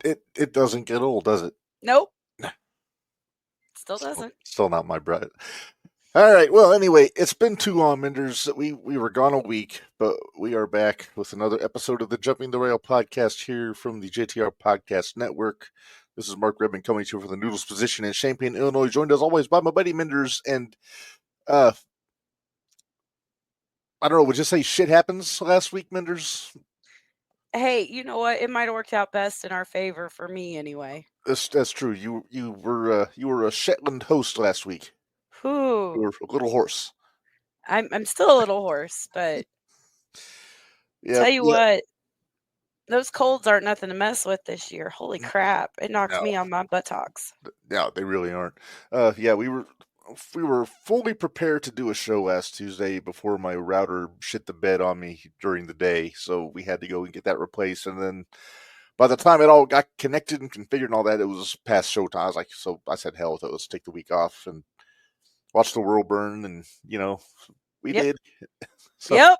It doesn't get old, does it? Nope, still Still, doesn't. still not my bread. All right. Well, anyway, it's been too long, Minderz. We were gone a week, but we are back with another episode of the Jumping the Rail podcast here from the JTR Podcast Network. This is Mark Redmond coming to you from the Noodles position in Champaign, Illinois, joined as always by my buddy Minderz. And uh, I don't know, would you say shit happens last week, Minderz? Hey, you know what? It might have worked out best in our favor for me anyway. That's true. You were a Shetland host last week. You Whew. were a little horse. I'm still a little hoarse, but Yeah. tell you what, those colds aren't nothing to mess with this year. Holy crap. It knocked me on my buttocks. No, they really aren't. Yeah, we were fully prepared to do a show last Tuesday before my router shit the bed on me during the day, so we had to go and get that replaced. And then by the time it all got connected and configured and all that, it was past showtime. I said, hell with it. Let's take the week off and watch the world burn. And we Yep. did. So, Yep.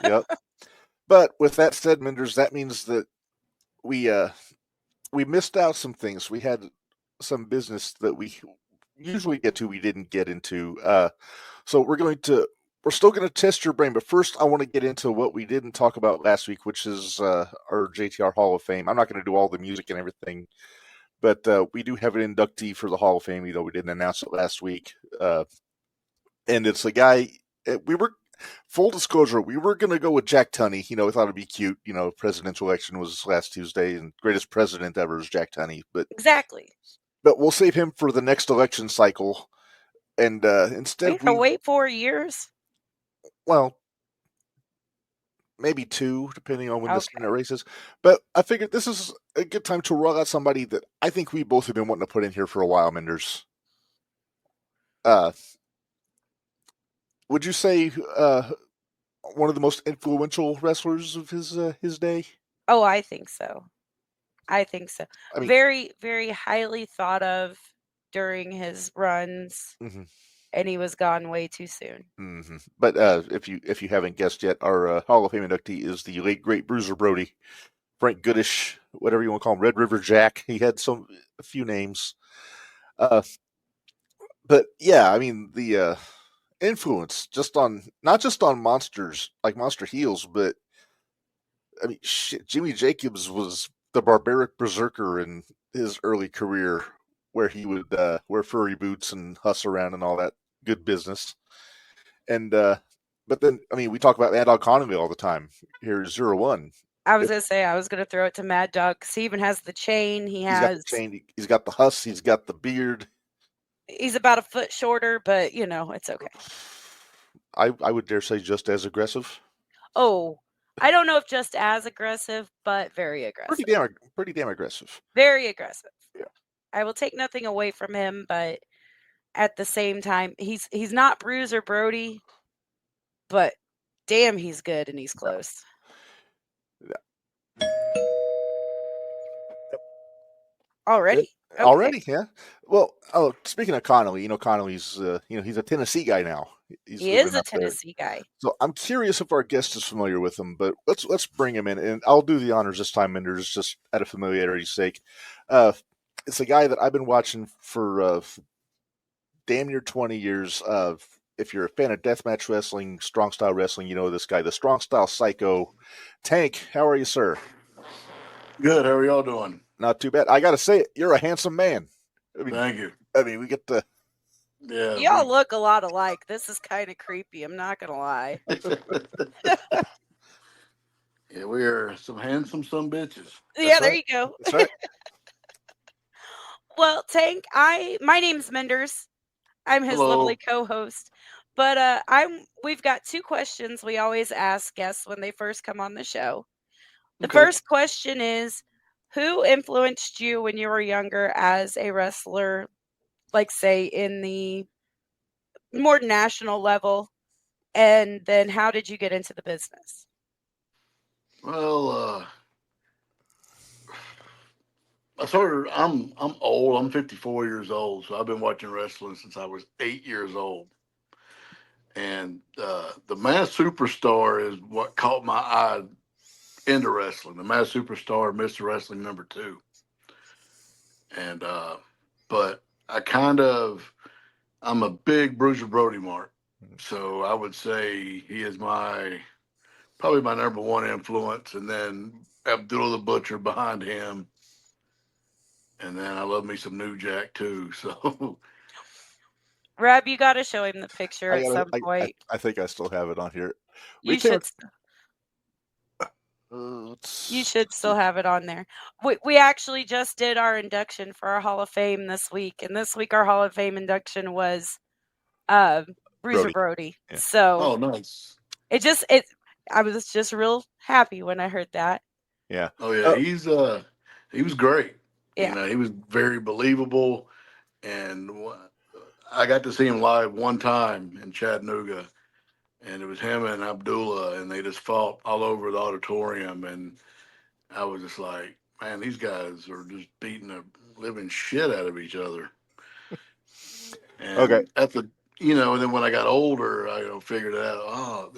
Yep. But with that said, Minderz, that means that we missed out some things. We had some business that we usually get to, we didn't get into. So we're still going to test your brain, but first I want to get into what we didn't talk about last week, which is our JTR Hall of Fame. I'm not going to do all the music and everything, but we do have an inductee for the Hall of Fame, though we didn't announce it last week. And it's a guy, full disclosure, we were going to go with Jack Tunney. We thought it'd be cute. Presidential election was last Tuesday, and greatest president ever is Jack Tunney. But Exactly. But we'll save him for the next election cycle. And instead, we wait 4 years. Well, maybe 2, depending on when the Senate race is. But I figured this is a good time to roll out somebody that I think we both have been wanting to put in here for a while, Minderz. Would you say one of the most influential wrestlers of his day? Oh, I think so. I mean, very, very highly thought of during his runs, and he was gone way too soon. Mm-hmm. But if you haven't guessed yet, our Hall of Fame inductee is the late great Bruiser Brody, Frank Goodish, whatever you want to call him, Red River Jack. He had a few names, but yeah, I mean the influence not just on monsters like Monster Heels, but I mean shit, Jimmy Jacobs was the barbaric berserker in his early career, where he would wear furry boots and huss around and all that good business. And but then, I mean, we talk about Mad Dog Conway all the time. Here's Zero1. I was going to say, I was going to throw it to Mad Dog because he even has the chain. He's got the chain. He's got the huss. He's got the beard. He's about a foot shorter, but it's okay. I would dare say just as aggressive. Oh, I don't know if just as aggressive, but very aggressive. Pretty damn aggressive. Very aggressive. Yeah. I will take nothing away from him, but at the same time, he's not Bruiser Brody, but damn, he's good and he's close. Yeah. Already? Okay. Already, yeah. Well, speaking of Connolly, Connolly's he's a Tennessee guy now. He is a Tennessee guy. So I'm curious if our guest is familiar with him, but let's bring him in, and I'll do the honors this time, Minderz, just out of familiarity's sake. It's a guy that I've been watching for damn near 20 years. If you're a fan of deathmatch wrestling, strong style wrestling, you know this guy, the strong style psycho. Tank, how are you, sir? Good. How are y'all doing? Not too bad. I got to say, you're a handsome man. Thank you. I mean, we get to... Yeah. Y'all look a lot alike. This is kind of creepy. I'm not going to lie. Yeah, we are some handsome some bitches. Yeah, there you go. That's right. Well, Tank, my name's Minderz. I'm his lovely co-host. But we've got 2 questions we always ask guests when they first come on the show. The first question is, who influenced you when you were younger as a wrestler, like say in the more national level? And then how did you get into the business? Well, I'm old. I'm 54 years old, so I've been watching wrestling since I was 8 years old. And the Masked Superstar is what caught my eye into wrestling, the Mass Superstar, Mr. Wrestling #2. And but I'm a big Bruiser Brody mark. So I would say he is probably my number one influence, and then Abdullah the Butcher behind him. And then I love me some New Jack too. So Rab, you got to show him the picture at some point. I think I still have it on here. You should still have it on there. We actually just did our induction for our Hall of Fame this week, and this week our Hall of Fame induction was Bruiser Brody. Yeah. So nice. I was just real happy when I heard that. Yeah. Oh yeah, he was great. Yeah. He was very believable, and I got to see him live one time in Chattanooga, and it was him and Abdullah, and they just fought all over the auditorium, and I was just like, man, these guys are just beating the living shit out of each other. And okay. and then when I got older, I figured out,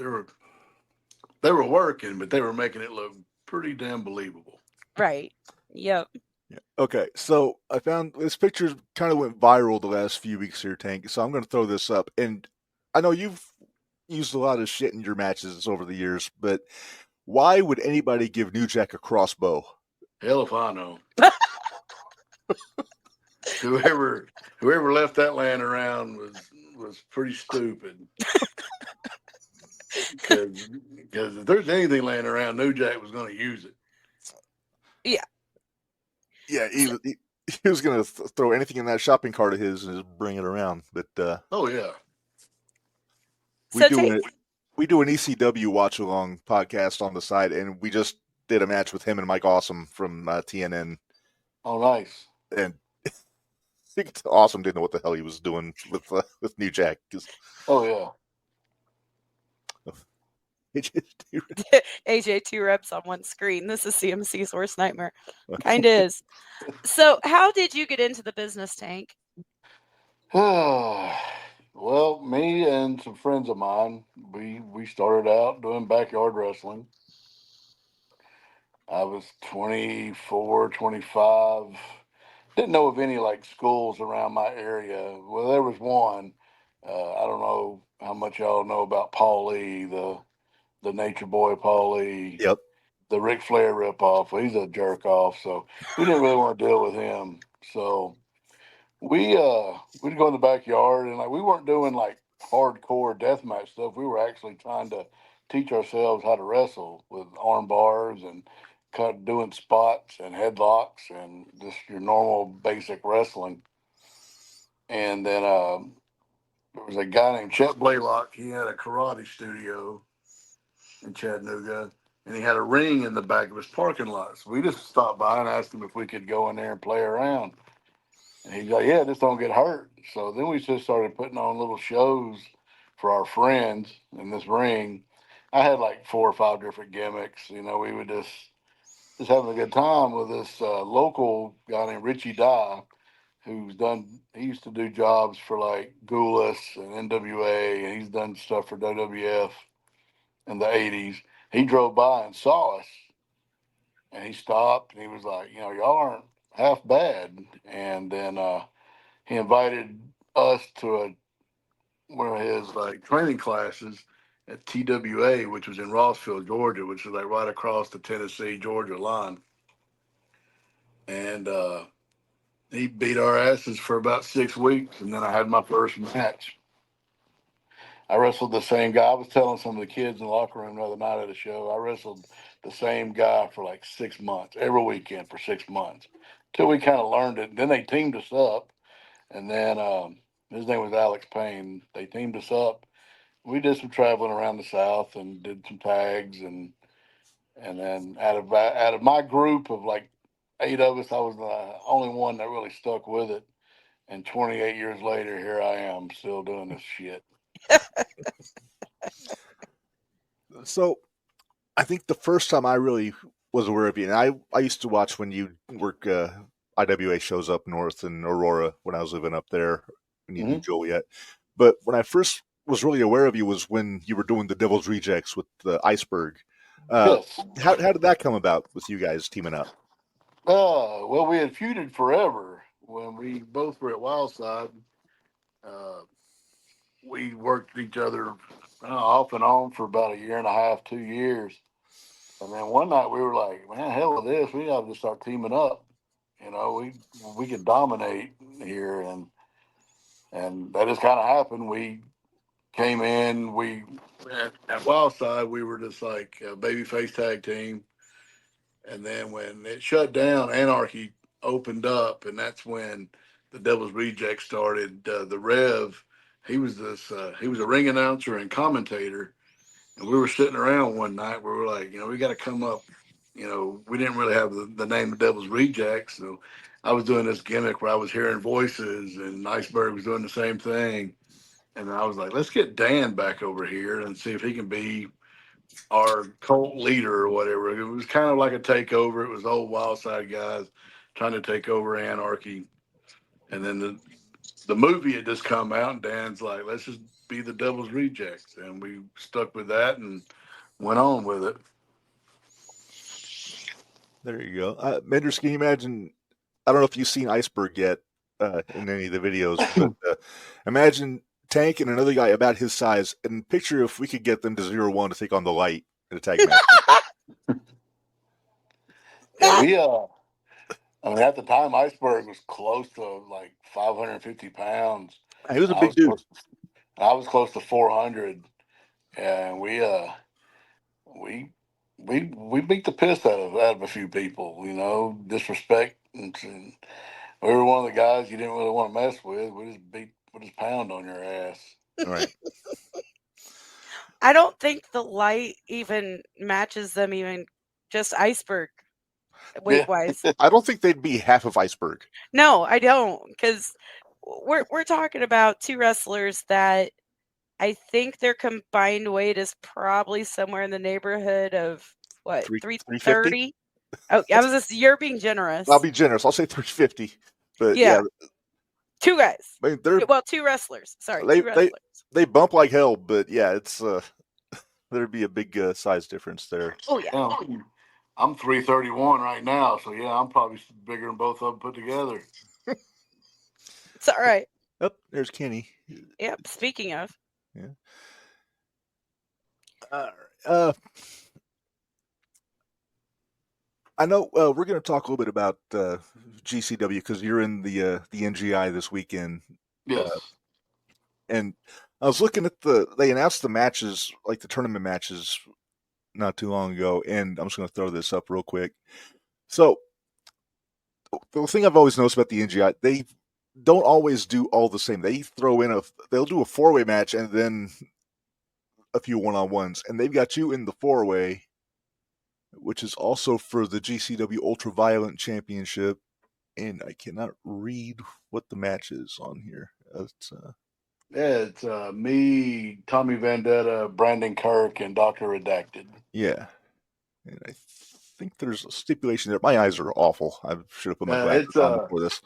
they were working, but they were making it look pretty damn believable. Right. Yep. Yeah. Okay, so I found this picture kind of went viral the last few weeks here, Tank. So I'm going to throw this up, and I know you've used a lot of shit in your matches over the years, but why would anybody give New Jack a crossbow? Hell if I know. Whoever left that laying around was pretty stupid. Because if there's anything laying around, New Jack was going to use it. Yeah. Yeah, he was going to throw anything in that shopping cart of his and just bring it around. But oh yeah, we do an ECW watch along podcast on the side, and we just did a match with him and Mike Awesome from TNN. Oh, nice. And Awesome didn't know what the hell he was doing with New Jack. Oh yeah. AJ 2 reps on one screen. This is CMC's worst nightmare. Kind of is. So, how did you get into the business, Tank? Well, me and some friends of mine, we started out doing backyard wrestling. I was 24, 25. Didn't know of any like schools around my area. Well, there was one. I don't know how much y'all know about Paul Lee, the Nature Boy Paul Lee. Yep. The Ric Flair ripoff. Well, he's a jerk off, so we didn't really want to deal with him. So we'd go in the backyard, and like we weren't doing like hardcore deathmatch stuff. We were actually trying to teach ourselves how to wrestle with arm bars and doing spots and headlocks and just your normal basic wrestling. And then there was a guy named Chet Blaylock. He had a karate studio in Chattanooga, and he had a ring in the back of his parking lot. So we just stopped by and asked him if we could go in there and play around. And he's like, yeah, just don't get hurt. So then we just started putting on little shows for our friends in this ring. I had like 4 or 5 different gimmicks. We would just having a good time with this local guy named Richie Dye, he used to do jobs for like Goulas and NWA, and he's done stuff for WWF in the 80s. He drove by and saw us, and he stopped, and he was like, y'all aren't half bad. And then he invited us to one of his like training classes at TWA, which was in Rossville, Georgia, which is like right across the Tennessee-Georgia line. And he beat our asses for about 6 weeks, and then I had my first match. I wrestled the same guy. I was telling some of the kids in the locker room the other night at a show, I wrestled the same guy for like 6 months, every weekend for 6 months, till we kind of learned it. Then they teamed us up, and then his name was Alex Payne. They teamed us up. We did some traveling around the South and did some tags, and then out of my group of like 8 of us, I was the only one that really stuck with it. And 28 years later, here I am still doing this shit. So I think the first time I really was aware of you, and I used to watch when you work IWA shows up north in Aurora when I was living up there when you knew Joliet. But when I first was really aware of you was when you were doing the Devil's Rejects with the Iceberg. Yes. How did that come about with you guys teaming up? Well, we had feuded forever when we both were at Wildside. We worked with each other off and on for about a year and a half, 2 years. And then one night we were like, man, hell with this. We got to just start teaming up. We could dominate here. And that just kind of happened. We came in, at Wildside, we were just like a babyface tag team. And then when it shut down, Anarchy opened up, and that's when the Devil's Reject started. The Rev, he was a ring announcer and commentator, and we were sitting around one night where we were like, we got to come up. We didn't really have the name of Devil's Reject, so I was doing this gimmick where I was hearing voices, and Iceberg was doing the same thing. And I was like, let's get Dan back over here and see if he can be our cult leader or whatever. It was kind of like a takeover. It was old Wildside guys trying to take over Anarchy. And then the movie had just come out, and Dan's like, let's just be the Devil's Rejects. And we stuck with that and went on with it. There you go. Minderz, can you imagine? I don't know if you've seen Iceberg yet in any of the videos, but imagine Tank and another guy about his size, and picture if we could get them to 0-1 to take on the Light in a tag match. Yeah, at the time, Iceberg was close to like 550 pounds. He was a big dude. I was close to 400, and we beat the piss out of a few people. Disrespect, and we were one of the guys you didn't really want to mess with. We just pound on your ass. Right. I don't think the Light even matches them, even just Iceberg weight wise. I don't think they'd be half of Iceberg. No, I don't, because we're talking about two wrestlers that I think their combined weight is probably somewhere in the neighborhood of what, 330? Oh, you're being generous. I'll be generous. I'll say 350. But yeah. Two guys. I mean, two wrestlers. Sorry, two wrestlers. They bump like hell, but yeah, it's there'd be a big size difference there. Oh yeah. I'm 331 right now, so yeah, I'm probably bigger than both of them put together. It's all right. Oh, there's Kenny. Yep. Speaking of. Yeah. I know we're going to talk a little bit about GCW because you're in the NGI this weekend. Yes. And I was looking at they announced the matches, like the tournament matches, not too long ago, and I'm just going to throw this up real quick. So the thing I've always noticed about the NGI, they don't always do all the same. They'll do a 4-way match and then a few one-on-ones, and they've got you in the 4-way, which is also for the GCW Ultraviolent Championship, and I cannot read what the match is on here. It's me, Tommy Vendetta, Brandon Kirk, and Dr. Redacted. Yeah. And I think there's a stipulation there. My eyes are awful. I should have put my glasses on before this.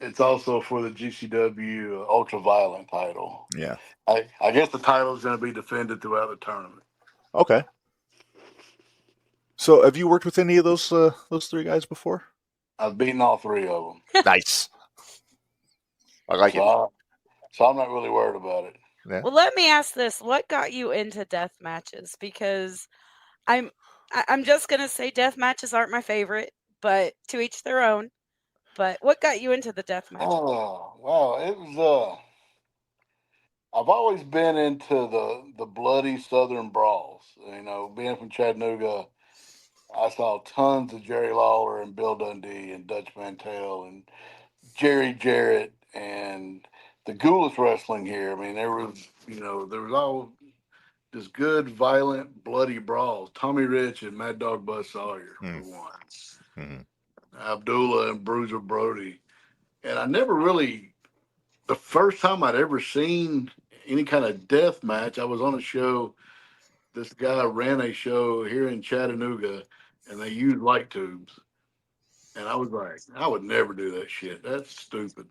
It's also for the GCW Ultraviolent title. Yeah. I guess the title is going to be defended throughout the tournament. Okay. So have you worked with any of those three guys before? I've beaten all three of them. Nice. I like it. So I'm not really worried about it. Yeah. Well, let me ask this: what got you into death matches? Because I'm just gonna say death matches aren't my favorite, but to each their own. But what got you into the death match? Oh, wow, it was. I've always been into the bloody Southern brawls. Being from Chattanooga, I saw tons of Jerry Lawler and Bill Dundee and Dutch Mantell and Jerry Jarrett and the Ghoulish wrestling here. I mean, there was all just good, violent, bloody brawls. Tommy Rich and Mad Dog Buzz Sawyer for one. Mm-hmm. Abdullah and Bruiser Brody. And I never really, the first time I'd ever seen any kind of death match, I was on a show. This guy ran a show here in Chattanooga, and they used light tubes. And I was like, I would never do that shit. That's stupid.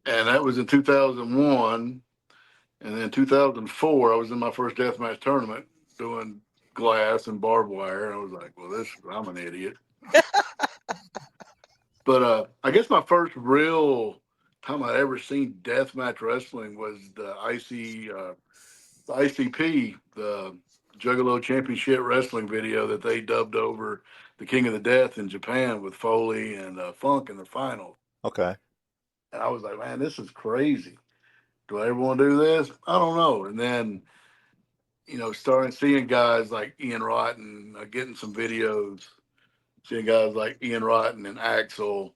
And that was in 2001. And then 2004, I was in my first deathmatch tournament doing glass and barbed wire. And I was like, well, I'm an idiot. But I guess my first real time I'd ever seen deathmatch wrestling was the ICP, the Juggalo Championship Wrestling video that they dubbed over the King of the Death in Japan with Foley and Funk in the final. Okay. And I was like, man, this is crazy. Do I ever want to do this? I don't know. And then, starting seeing guys like Ian Rotten, getting some videos, seeing guys like Ian Rotten and Axel,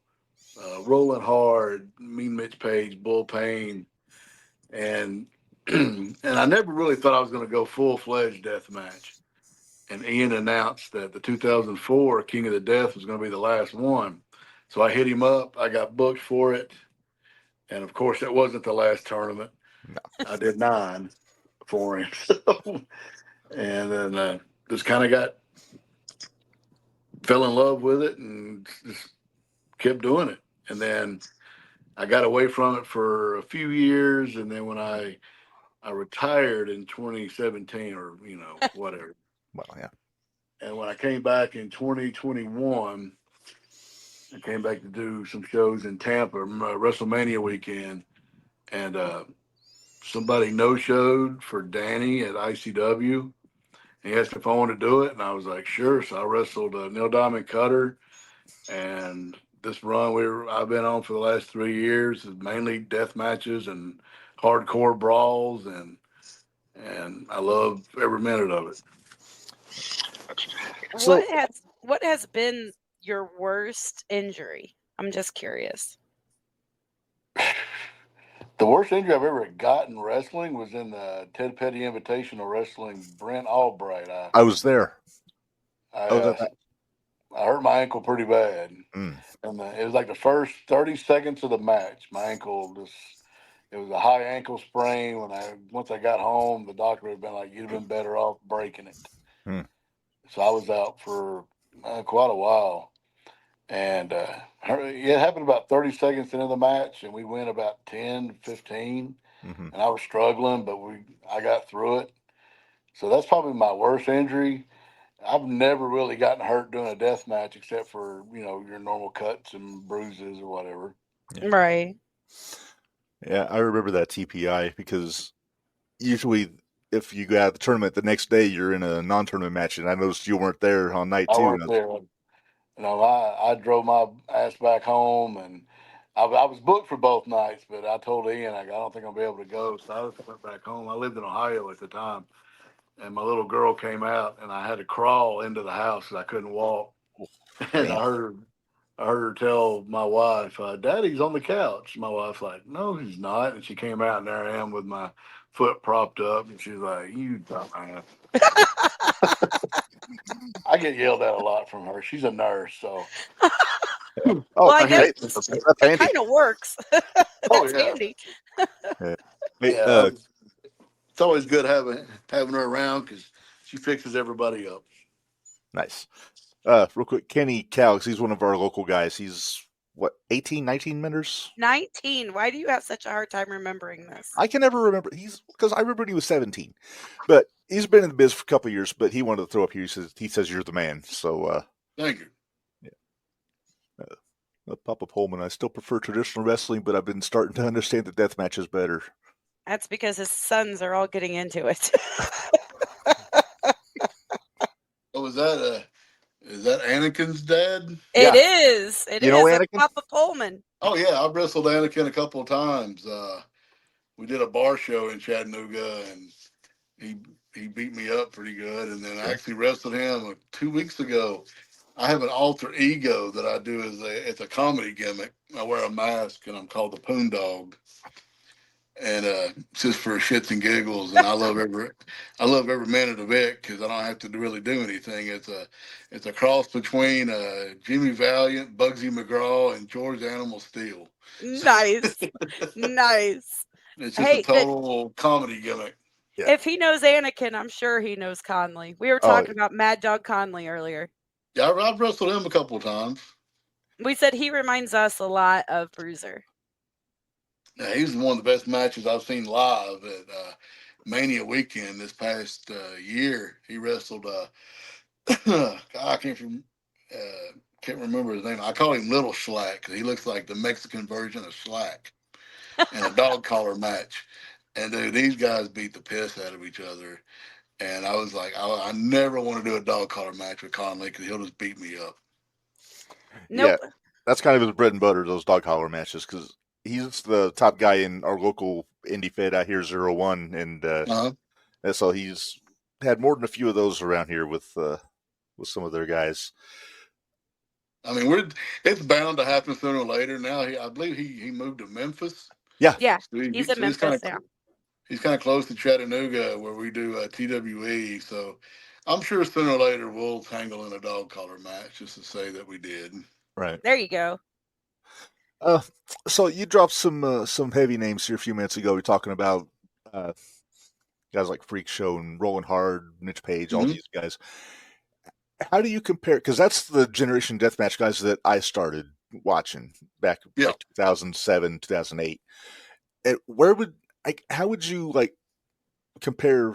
Rolling Hard, Mean Mitch Page, Bull Payne, and and I never really thought I was going to go full-fledged deathmatch. And Ian announced that the 2004 King of the Death was going to be the last one. So I hit him up. I got booked for it. And, of course, it wasn't the last tournament. No. I did 9 for him. And then just kind of fell in love with it and just kept doing it. And then I got away from it for a few years. And then when I retired in 2017 or, whatever. Well, yeah. And when I came back in 2021, I came back to do some shows in Tampa, WrestleMania weekend. And somebody no-showed for Danny at ICW. He asked if I wanted to do it. And I was like, sure. So I wrestled Neil Diamond Cutter. And this run I've been on for the last 3 years is mainly death matches and hardcore brawls, and I love every minute of it. So, what has been your worst injury? I'm just curious. The worst injury I've ever gotten wrestling was in the Ted Petty Invitational wrestling Brent Albright. I was there. I hurt my ankle pretty bad. And it was like the first 30 seconds of the match. My ankle it was a high ankle sprain. Once I got home, the doctor had been like, you'd have been better off breaking it. So I was out for quite a while. And it happened about 30 seconds into the match, and we went about 10, 15. And I was struggling, but I got through it. So that's probably my worst injury. I've never really gotten hurt doing a death match except for, your normal cuts and bruises or whatever. Yeah. Right. Yeah, I remember that TPI because usually if you go out of the tournament the next day, you're in a non-tournament match, and I noticed you weren't there on night 2. I weren't there. I drove my ass back home, and I was booked for both nights, but I told Ian, I don't think I'll be able to go. So I just went back home. I lived in Ohio at the time, and my little girl came out, and I had to crawl into the house because I couldn't walk. And I heard her tell my wife, Daddy's on the couch. My wife's like, no, he's not. And she came out, and there I am with my foot propped up, and she's like, you dumbass. I get yelled at a lot from her. She's a nurse, so. Well, I guess it kind of works. That's handy. It's always good having her around because she fixes everybody up. Nice. Real quick, Kenny Calix, he's one of our local guys. He's, 18, 19 Minderz? 19. Why do you have such a hard time remembering this? I can never remember. Because I remember when he was 17. But he's been in the biz for a couple of years, but he wanted to throw up here. He says you're the man. So, thank you. Yeah. Papa Pullman, I still prefer traditional wrestling, but I've been starting to understand that deathmatch is better. That's because his sons are all getting into it. Oh, is that Anakin's dad? It is. It is Anakin? Papa Pullman. Oh yeah, I've wrestled Anakin a couple of times. We did a bar show in Chattanooga, and he beat me up pretty good. And then I actually wrestled him 2 weeks ago. I have an alter ego that I do it's a comedy gimmick. I wear a mask, and I'm called the Poon Dog. And just for shits and giggles, and I love every minute of it because I don't have to really do anything. It's a cross between Jimmy Valiant, Bugsy McGraw, and George Animal Steel. Nice, nice. It's just a total comedy gimmick. Yeah. If he knows Anakin, I'm sure he knows Conley. We were talking about Mad Dog Conley earlier. Yeah, I've wrestled him a couple of times. We said he reminds us a lot of Bruiser. Yeah, he's one of the best matches I've seen live at Mania weekend this past year. He wrestled. I can't remember his name. I call him Little Schlack because he looks like the Mexican version of Schlack in a dog collar match. And dude, these guys beat the piss out of each other. And I was like, I never want to do a dog collar match with Conley because he'll just beat me up. Nope. Yeah, that's kind of his bread and butter, those dog collar matches, because he's the top guy in our local indie fed out here, 0-1, and so he's had more than a few of those around here with some of their guys. I mean, it's bound to happen sooner or later. Now, I believe he moved to Memphis. Yeah, so he's in Memphis now. He's kind of close to Chattanooga where we do TWE. So I'm sure sooner or later we'll tangle in a dog collar match just to say that we did. Right. There you go. So you dropped some heavy names here a few minutes ago. We're talking about guys like Freak Show and Rolling Hard, Mitch Page, all these guys. How do you compare? Because that's the Generation Deathmatch guys that I started watching back like 2007, 2008. And how would you like compare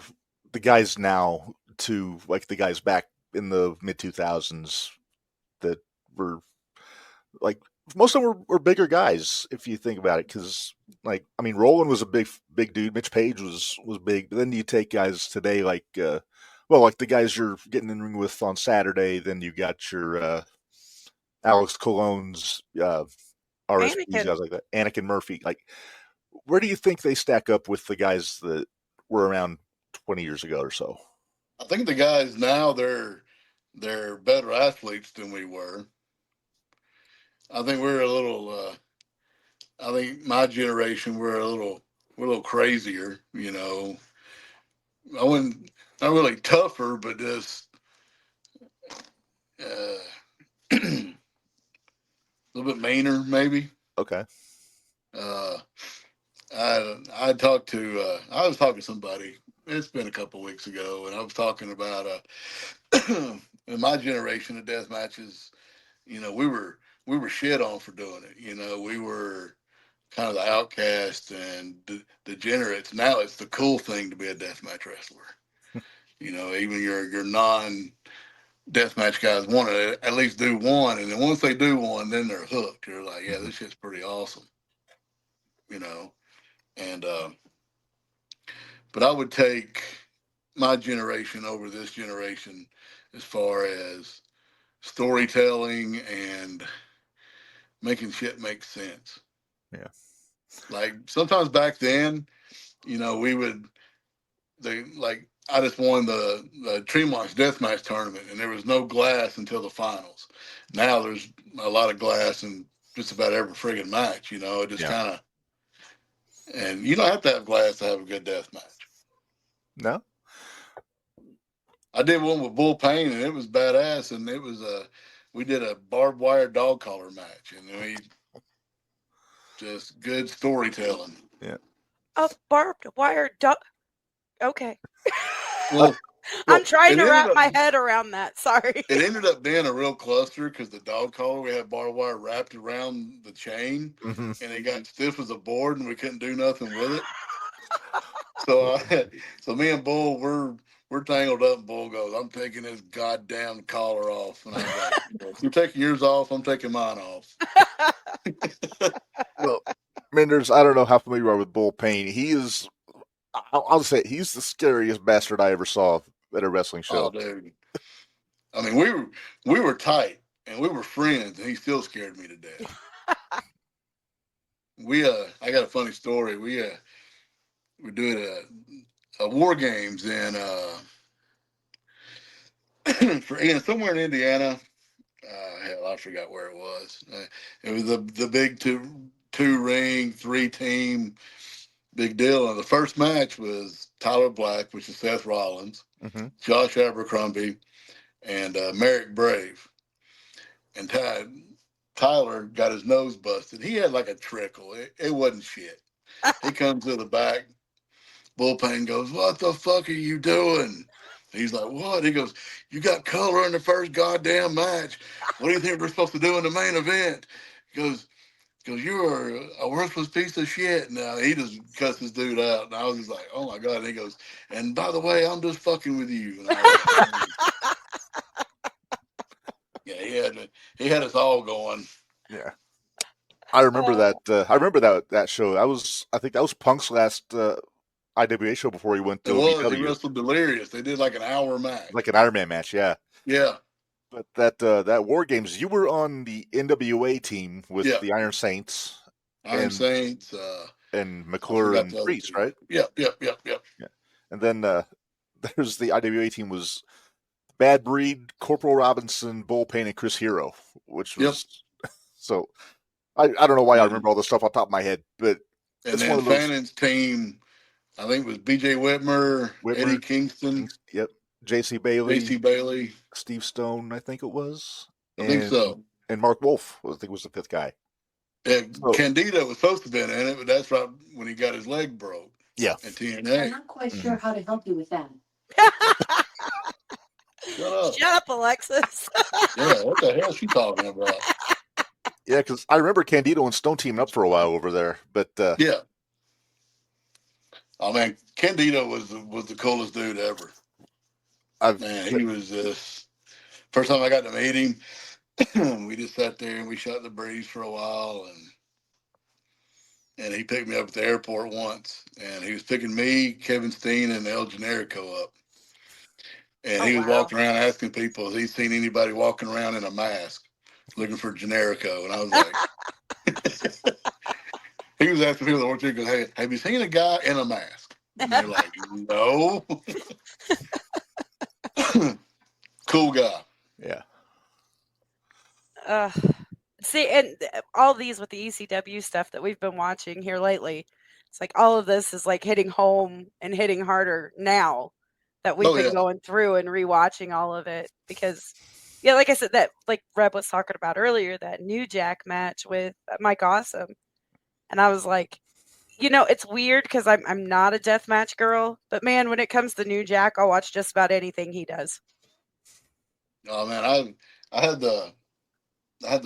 the guys now to like the guys back in the mid 2000s that were like, most of them were bigger guys if you think about it, because like, I mean, Roland was a big dude. Mitch Page was big, but then you take guys today like like the guys you're getting in the ring with on Saturday. Then you got your Alex Cologne's, RSPs, guys like that, Anakin Murphy. Like, where do you think they stack up with the guys that were around 20 years ago or so? I think the guys now they're better athletes than we were. I think we're a little. I think my generation we're a little crazier. You know, I wouldn't not really tougher, but just a little bit meaner, maybe. Okay. I talked to I was talking to somebody. It's been a couple of weeks ago, and I was talking about in my generation of death matches. You know, we were shit on for doing it. You know, we were kind of the outcast and degenerates. Now it's the cool thing to be a deathmatch wrestler. You know, even your non deathmatch guys want to at least do one, and then once they do one, then they're hooked. They're like, yeah, this shit's pretty awesome. You know, and but I would take my generation over this generation as far as storytelling and making shit make sense. Yeah. Like sometimes back then, you know, I just won the Tremont's Deathmatch tournament, and there was no glass until the finals. Now there's a lot of glass in just about every friggin' match. You know, it just kind of, and you don't have to have glass to have a good death match. No. I did one with Bull Payne, and it was badass. And it was we did a barbed wire dog collar match, and we just good storytelling. Yeah. A barbed wire dog. Okay. Well, I'm trying to wrap my head around that. Sorry. It ended up being a real cluster because the dog collar, we had barbed wire wrapped around the chain, and it got stiff as a board, and we couldn't do nothing with it. So me and Bull, we're tangled up, and Bull goes, "I'm taking this goddamn collar off," and I was like, "If you're taking yours off, I'm taking mine off." Well, Minderz, I don't know how familiar you are with Bull Payne. He is, I'll say, he's the scariest bastard I ever saw at a wrestling show. Oh, dude. I mean, we were tight and we were friends, and he still scared me to death. I got a funny story. We're doing a war games in somewhere in Indiana. Hell, I forgot where it was. It was the big two ring, 3-team big deal. And the first match was Tyler Black, which is Seth Rollins, Josh Abercrombie, and Merrick Brave. And Tyler got his nose busted. He had like a trickle. It wasn't shit. He comes to the back. Bull Payne goes, "What the fuck are you doing?" He's like, "What?" He goes, "You got color in the first goddamn match. What do you think we're supposed to do in the main event?" He goes, Goes, you're a worthless piece of shit. Now he just cussed this dude out, and I was just like, oh my god. And he goes, and by the way, I'm just fucking with you. And I was like, yeah, he had us all going. Yeah. I remember that. I remember that show. I think that was Punk's last IWA show before he went to It was. He OVW. wrestled Delirious. They did like an hour match, Like an Iron Man match. Yeah. Yeah. But that War Games, you were on the NWA team with the Iron Saints, Iron Saints, and McClure and Priest, right? Yep. Yeah. And then there's the IWA team was Bad Breed, Corporal Robinson, Bullpain, and Chris Hero, which was so. I don't know why I remember all this stuff off the top of my head, but and then Fannon's team, I think it was B.J. Whitmer, Eddie Kingston, J.C. Bailey, Steve Stone, I think it was. I think so. And Mark Wolf, I think, was the fifth guy. Candido was supposed to be in it, but that's right when he got his leg broke. Yeah. At TNA. I'm not quite sure how to help you with that. Shut up, Alexis. Yeah, what the hell is she talking about? Yeah, because I remember Candido and Stone teaming up for a while over there, but yeah. Oh man, Candido was the coolest dude ever. He was this. First time I got to meet him, we just sat there and we shot the breeze for a while, and he picked me up at the airport once, and he was picking me, Kevin Steen, and El Generico up, and he was walking around asking people if he's seen anybody walking around in a mask looking for Generico, and I was like, he was asking people that worked there, he goes, hey, have you seen a guy in a mask? And they're like, no. Cool guy. Yeah. See, and all these with the ECW stuff that we've been watching here lately, it's like all of this is like hitting home and hitting harder now that we've been going through and rewatching all of it. Because, yeah, like I said, that like Reb was talking about earlier, that New Jack match with Mike Awesome, and I was like, you know, it's weird because I'm not a deathmatch girl, but man, when it comes to New Jack, I'll watch just about anything he does. Oh man, I had the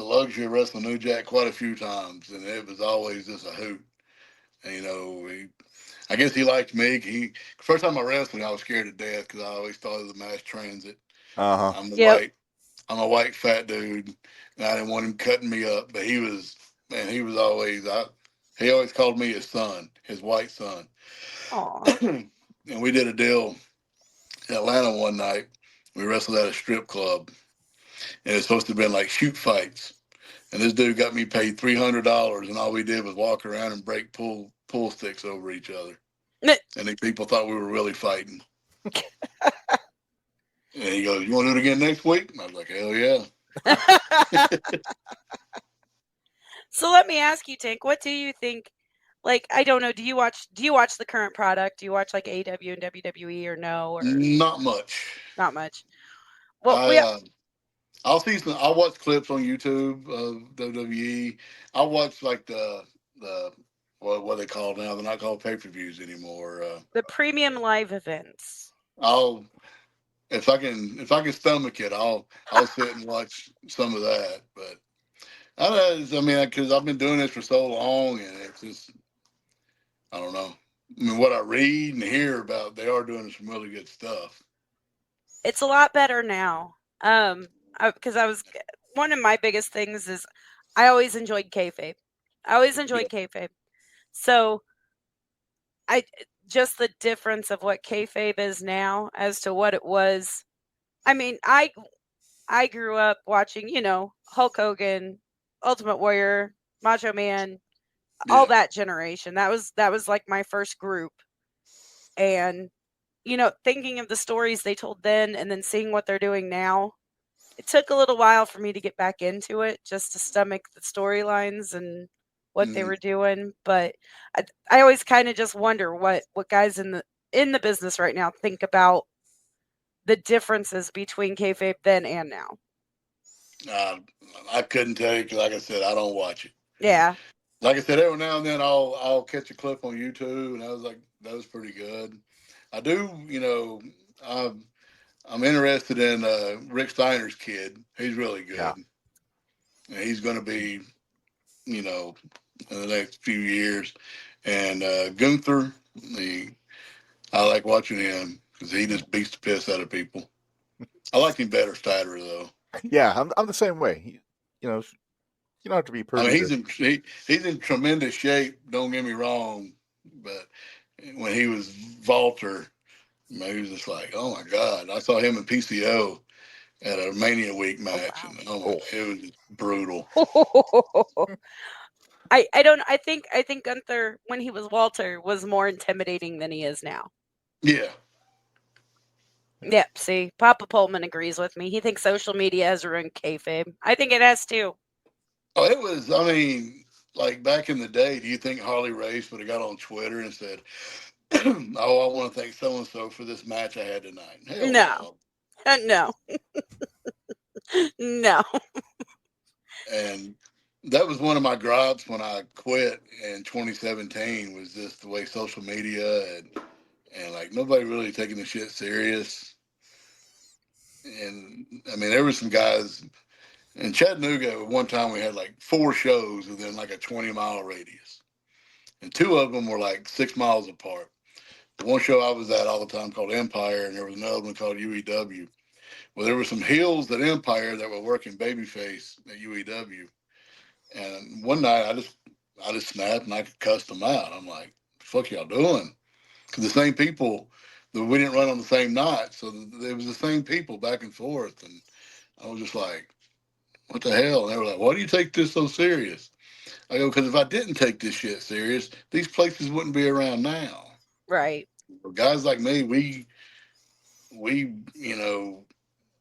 luxury of wrestling New Jack quite a few times, and it was always just a hoot. And, you know, I guess he liked me. First time I wrestled, I was scared to death because I always thought of the mass transit. I'm a white fat dude, and I didn't want him cutting me up. But he always called me his son, his white son. Aww. And we did a deal in Atlanta one night. We wrestled at a strip club, and it's supposed to have been like shoot fights. And this dude got me paid $300, and all we did was walk around and break pool sticks over each other. And the people thought we were really fighting. And he goes, "You want to do it again next week?" And I was like, "Hell yeah!" So let me ask you, Tank, what do you think? Like, I don't know. Do you watch the current product? Do you watch like AEW and WWE or no? Or not much. Not much. Well, I'll see some. I'll watch clips on YouTube of WWE. I'll watch like the what they call now. They're not called pay-per-views anymore. The premium live events. If I can stomach it, I'll sit and watch some of that. But I mean, because I've been doing this for so long, and it's just, I don't know. I mean, what I read and hear about, they are doing some really good stuff. It's a lot better now. Because one of my biggest things is I always enjoyed kayfabe. Kayfabe. So just the difference of what kayfabe is now as to what it was. I mean, I grew up watching, you know, Hulk Hogan, Ultimate Warrior, Macho Man, all that generation. That was like my first group. And, you know, thinking of the stories they told then and then seeing what they're doing now, it took a little while for me to get back into it just to stomach the storylines and what they were doing. But I always kind of just wonder what guys in the business right now think about the differences between kayfabe then and now. I couldn't tell you because, like I said, I don't watch it. Yeah. Like I said, every now and then I'll catch a clip on YouTube, and I was like, that was pretty good. I do, you know, I'm interested in Rick Steiner's kid. He's really good. Yeah. And he's going to be in the next few years. And Gunther, I like watching him because he just beats the piss out of people. I like him better, Statter, though. Yeah, I'm the same way. You know, you don't have to be I perfect. mean, he's in tremendous shape. Don't get me wrong, but when he was Walter, he was just like, oh my God! I saw him in PCO at a Mania Week match, and it was just brutal. I think Gunther, when he was Walter, was more intimidating than he is now. Yeah. Yep. See, Papa Pullman agrees with me. He thinks social media has ruined kayfabe. I think it has too. Oh, it was. I mean, like back in the day, do you think Harley Race would have got on Twitter and said, "Oh, I want to thank so and so for this match I had tonight"? Hell No. No. No. And that was one of my gripes when I quit in 2017. Was just the way social media and like nobody really taking the shit serious. And I mean, there were some guys in Chattanooga. At one time, we had like 4 shows within like a 20-mile radius, and 2 of them were like 6 miles apart. The one show I was at all the time called Empire, and there was another one called UEW. Well, there were some heels at Empire that were working babyface at UEW, and one night I just snapped and I cussed them out. I'm like, "Fuck y'all doing?" Because the same people, we didn't run on the same night, so it was the same people back and forth, and I was just like, "What the hell?" And they were like, "Why do you take this so serious?" I go, "Because if I didn't take this shit serious, these places wouldn't be around now." Right. Guys like me, we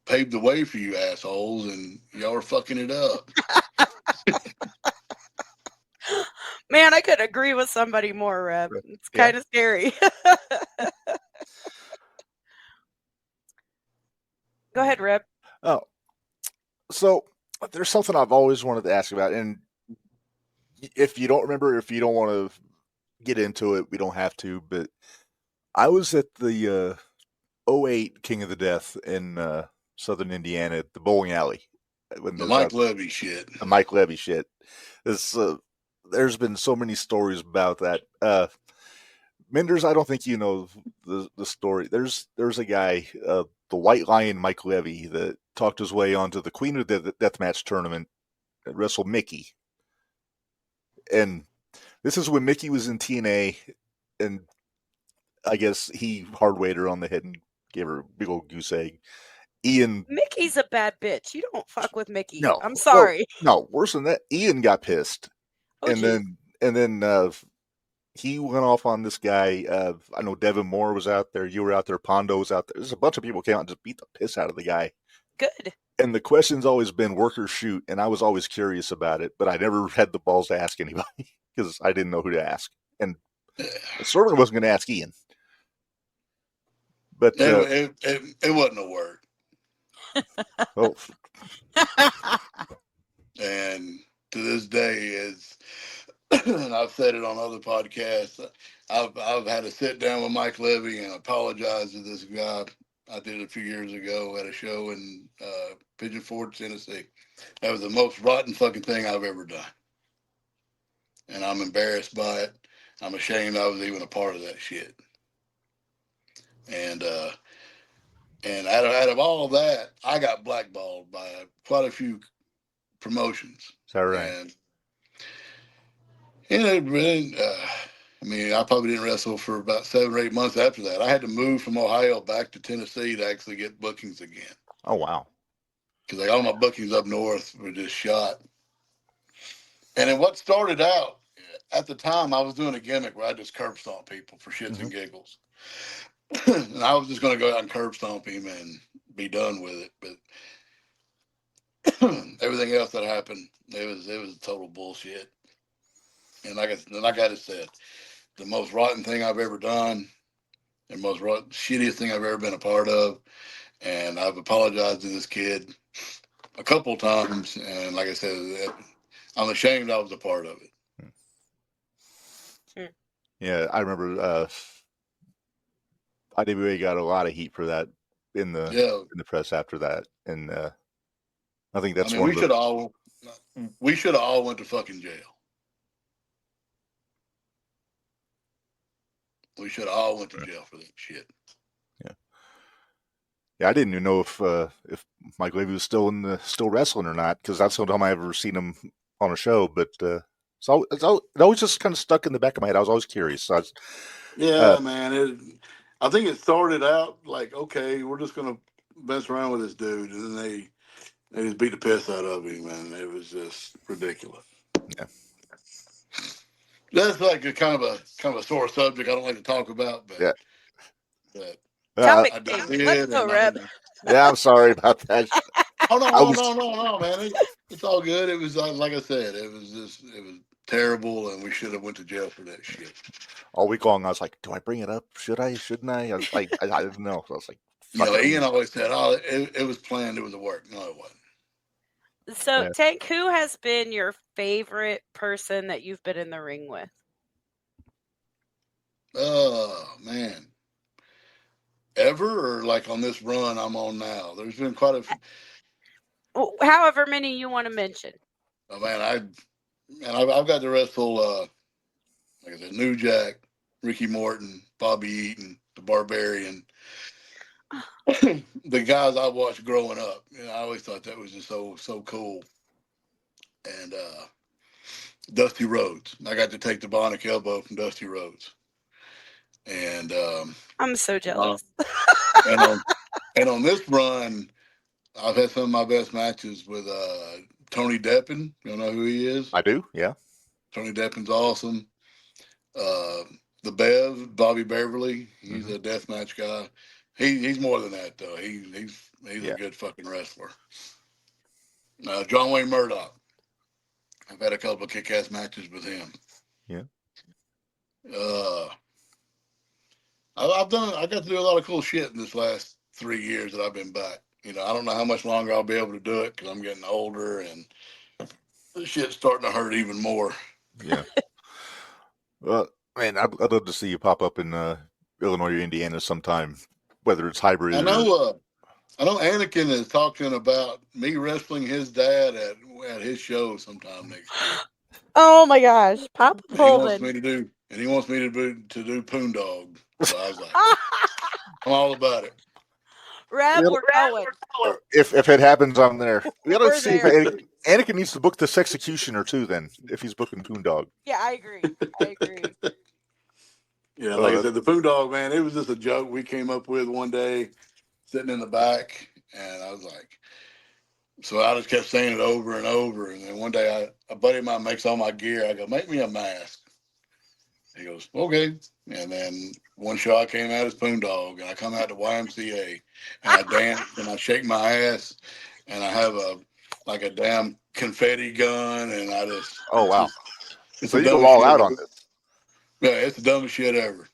paved the way for you assholes, and y'all are fucking it up. Man, I could agree with somebody more, Reb. It's kind of scary. Go ahead, Reb. Oh, so there's something I've always wanted to ask about, and if you don't remember, if you don't want to get into it, we don't have to, but I was at the 08 King of the Death in Southern Indiana at the bowling alley. When The Mike Levy shit. The Mike Levy shit. There's been so many stories about that. Minderz, I don't think you know the story. There's a guy, the White Lion Mike Levy, that talked his way onto the Queen of the Deathmatch tournament and wrestled Mickey. And this is when Mickey was in TNA, and I guess he hard-weighted her on the head and gave her a big old goose egg. Mickey's a bad bitch. You don't fuck with Mickey. No, I'm sorry. Well, no, worse than that. Ian got pissed, and then he went off on this guy. I know Devin Moore was out there. You were out there. Pondo was out there. There's a bunch of people came out and just beat the piss out of the guy. Good. And the question's always been work or shoot, and I was always curious about it, but I never had the balls to ask anybody because I didn't know who to ask, and I certainly wasn't going to ask Ian. But it wasn't a word. Oh. And to this day, and I've said it on other podcasts, I've had to sit down with Mike Levy and apologize to this guy. I did it a few years ago at a show in Pigeon Forge, Tennessee. That was the most rotten fucking thing I've ever done. And I'm embarrassed by it. I'm ashamed I was even a part of that shit. And out of all of that, I got blackballed by quite a few promotions. Is that right? And I mean, I probably didn't wrestle for about 7 or 8 months after that. I had to move from Ohio back to Tennessee to actually get bookings again. Oh, wow. Because like all my bookings up north were just shot. And then what started out, at the time, I was doing a gimmick where I just curb stomp people for shits and giggles. And I was just going to go out and curb stomp him and be done with it. But everything else that happened, it was total bullshit. And like I just said, the most rotten thing I've ever done, and most shittiest thing I've ever been a part of. And I've apologized to this kid a couple of times. And like I said, I'm ashamed I was a part of it. Yeah, I remember IWA got a lot of heat for that in the press after that. And I think that's we should have all went to fucking jail. We should have all went to jail for that shit. Yeah, I didn't even know if Mike Levy was still wrestling or not, because that's the only time I ever seen him on a show. But it always just kind of stuck in the back of my head. I was always curious. So Man. I think it started out like, okay, we're just gonna mess around with this dude, and then they just beat the piss out of him, and it was just ridiculous. Yeah. That's like a kind of a sore subject I don't like to talk about, but yeah. Topic I change. just did, Let's go, and Reb. Yeah, I'm sorry about that. Oh no, man! It's all good. It was like I said, it was terrible, and we should have went to jail for that shit. All week long, I was like, "Do I bring it up? Should I? Shouldn't I?" I was like, I didn't know. So I was like, Ian always said, "Oh, it was planned. It was a work." No, it wasn't. So, Tank, who has been your favorite person that you've been in the ring with? Oh man, ever or like on this run I'm on now? There's been quite a few. However many you want to mention. Oh man, I've got to wrestle like I said, New Jack, Ricky Morton, Bobby Eaton, the Barbarian, the guys I watched growing up. I always thought that was just so cool. And Dusty Rhodes, I got to take the bionic elbow from Dusty Rhodes. And I'm so jealous. And on this run, I've had some of my best matches with Tony Deppen. You know who he is? I do, yeah. Tony Deppen's awesome. The Bev, Bobby Beverly, he's a deathmatch guy. He's more than that though. He's a good fucking wrestler. John Wayne Murdoch, I've had a couple of kick-ass matches with him. Yeah. I got to do a lot of cool shit in this last 3 years that I've been back. I don't know how much longer I'll be able to do it because I'm getting older and this shit's starting to hurt even more. Yeah. Well, man, I'd love to see you pop up in Illinois or Indiana sometime, whether it's hybrid. I know Anakin is talking about me wrestling his dad at his show sometime next year. Oh my gosh, Papa Pullman. He wants me to do Poon Dog. So I was like, I'm all about it. Reb, we're going. If it happens, I'm there. We gotta We're see there. if Anakin needs to book this executioner too. Then, if he's booking Poon Dog. Yeah, I agree. Yeah, like I said, the Poon Dog, man, it was just a joke we came up with one day, sitting in the back, and I was like, so I just kept saying it over and over, and then one day a buddy of mine makes all my gear. I go, make me a mask. He goes, okay. And then one show I came out as Poon Dog, and I come out to YMCA, and I dance, and I shake my ass, and I have a damn confetti gun, and I just... Oh, wow. So you go all out on this. Yeah, it's the dumbest shit ever.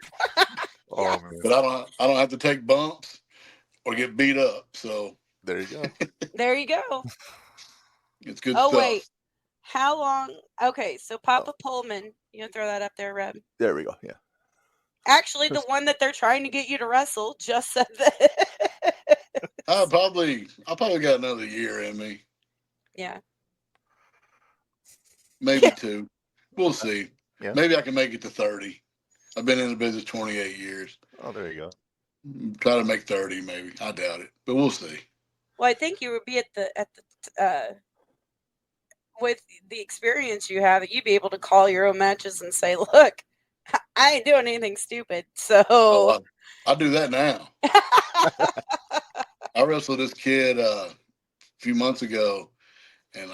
Oh, man. But I don't have to take bumps or get beat up, so... There you go. There you go. It's good stuff. Oh, wait. How long? Okay, so Papa Pullman, you gonna throw that up there, Reb? There we go, yeah. Actually, the one that they're trying to get you to wrestle just said that. I probably got another year in me. Yeah. Maybe 2. We'll see. Yeah. Maybe I can make it to 30. I've been in the business 28 years. Oh, there you go. Try to make 30, maybe. I doubt it, but we'll see. Well, I think you would be at the with the experience you have, you'd be able to call your own matches and say, "Look, I ain't doing anything stupid." So I'll do that now. I wrestled this kid a few months ago, and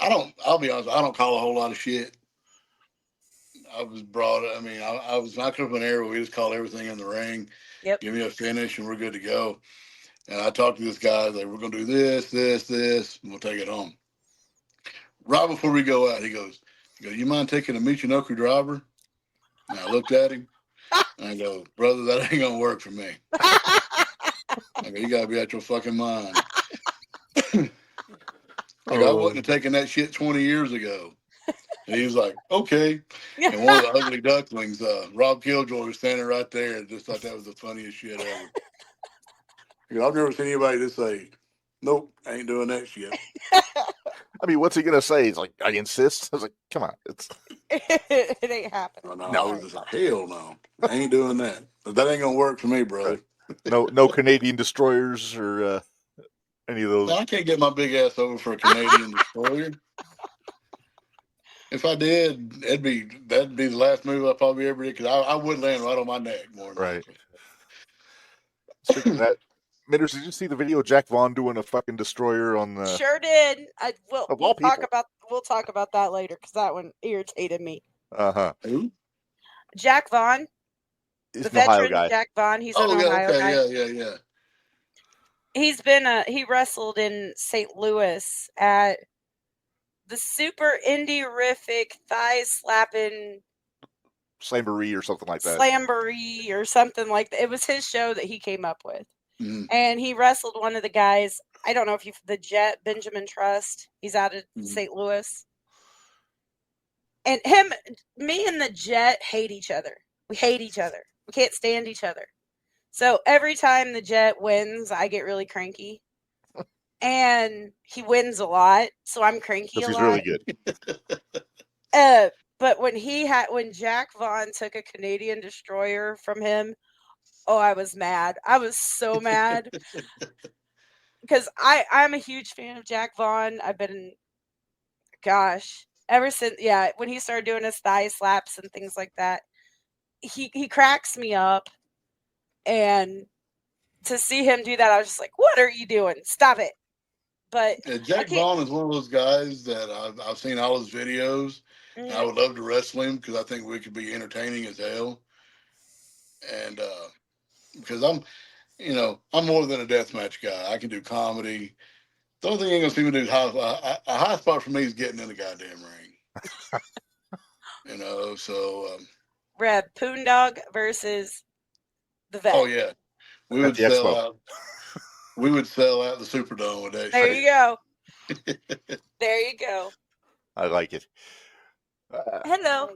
I'll be honest, I don't call a whole lot of shit. I was I was not up in air where we just call everything in the ring. Yep. Give me a finish and we're good to go. And I talked to this guy, like, we're going to do this, and we'll take it home. Right before we go out, he goes, you mind taking a Michinoku driver? And I looked at him, and I go, brother, that ain't going to work for me. I go, you got to be out your fucking mind. I wouldn't have taken that shit 20 years ago. And he was like, okay. And one of the ugly ducklings, Rob Killjoy, was standing right there and just thought that was the funniest shit ever. I've never seen anybody just say, nope, I ain't doing that shit. I mean, what's he going to say? He's like, I insist. I was like, come on. It ain't happening. Oh, no, No. I was just like, hell no. I ain't doing that. That ain't going to work for me, brother. Right. No Canadian destroyers or any of those. No, I can't get my big ass over for a Canadian destroyer. If I did, that'd be the last move I probably ever did, because I would land right on my neck more than Right. likely. Speaking of that, Minderz, did you see the video of Jack Vaughn doing a fucking destroyer on the? Sure did. Of We'll all talk people. about that later because that one irritated me. Who? Jack Vaughn, He's the an Ohio veteran guy. Jack Vaughn. He's Oh, an yeah, Ohio okay, guy. yeah. He's been he wrestled in St. Louis at the super indie-rific thigh slapping Slamboree or something like that. Slamboree or something like that. It was his show that he came up with. Mm-hmm. And he wrestled one of the guys. I don't know if the Jet, Benjamin Trust. He's out of St. Louis. And me and the Jet hate each other. We hate each other. We can't stand each other. So every time the Jet wins, I get really cranky. And he wins a lot, so I'm cranky a Because he's lot. really good. But when Jack Vaughn took a Canadian destroyer from him, oh, I was mad. I was so mad. Because I'm a huge fan of Jack Vaughn. I've been, ever since, when he started doing his thigh slaps and things like that, he cracks me up. And to see him do that, I was just like, what are you doing? Stop it. But Jack Vaughn is one of those guys that I've seen all his videos. And I would love to wrestle him because I think we could be entertaining as hell. And because I'm more than a deathmatch guy. I can do comedy. The only thing you're going to see me do a high spot for me is getting in the goddamn ring. So. Red Poondog versus the Vet. Oh, yeah. We would sell out. We would sell out the Superdome with that. There you go. There you go. I like it. Hello.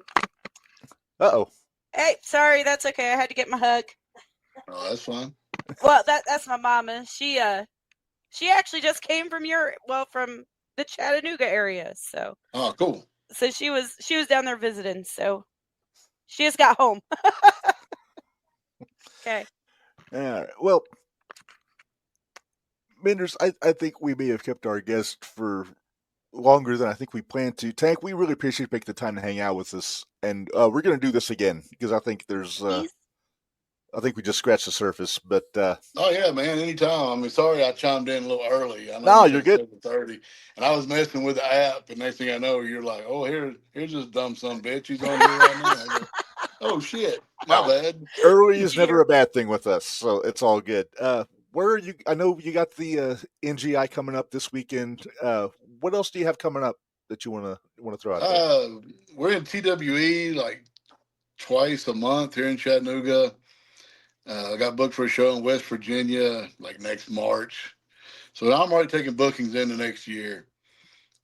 Uh-oh. Hey, sorry, that's okay. I had to get my hug. Oh, that's fine. Well, that's my mama. She actually just came from from the Chattanooga area. So. Oh, cool. So she was down there visiting. So she just got home. Okay. Well, Minderz, I think we may have kept our guest for longer than I think we planned to. Tank, we really appreciate making the time to hang out with us, and we're going to do this again because I think there's, I think we just scratched the surface. But oh yeah, man, anytime. I mean, sorry I chimed in a little early. I know no, you're good. 7:30, and I was messing with the app, and next thing I know, you're like, "Oh, here's this dumb son bitch. He's on here right now." Like, oh shit, my bad. Early is never a bad thing with us, so it's all good. Where are you? I know you got the NGI coming up this weekend. What else do you have coming up that you want to throw out there? We're in TWE like twice a month here in Chattanooga. I got booked for a show in West Virginia like next March, so I'm already taking bookings into next year.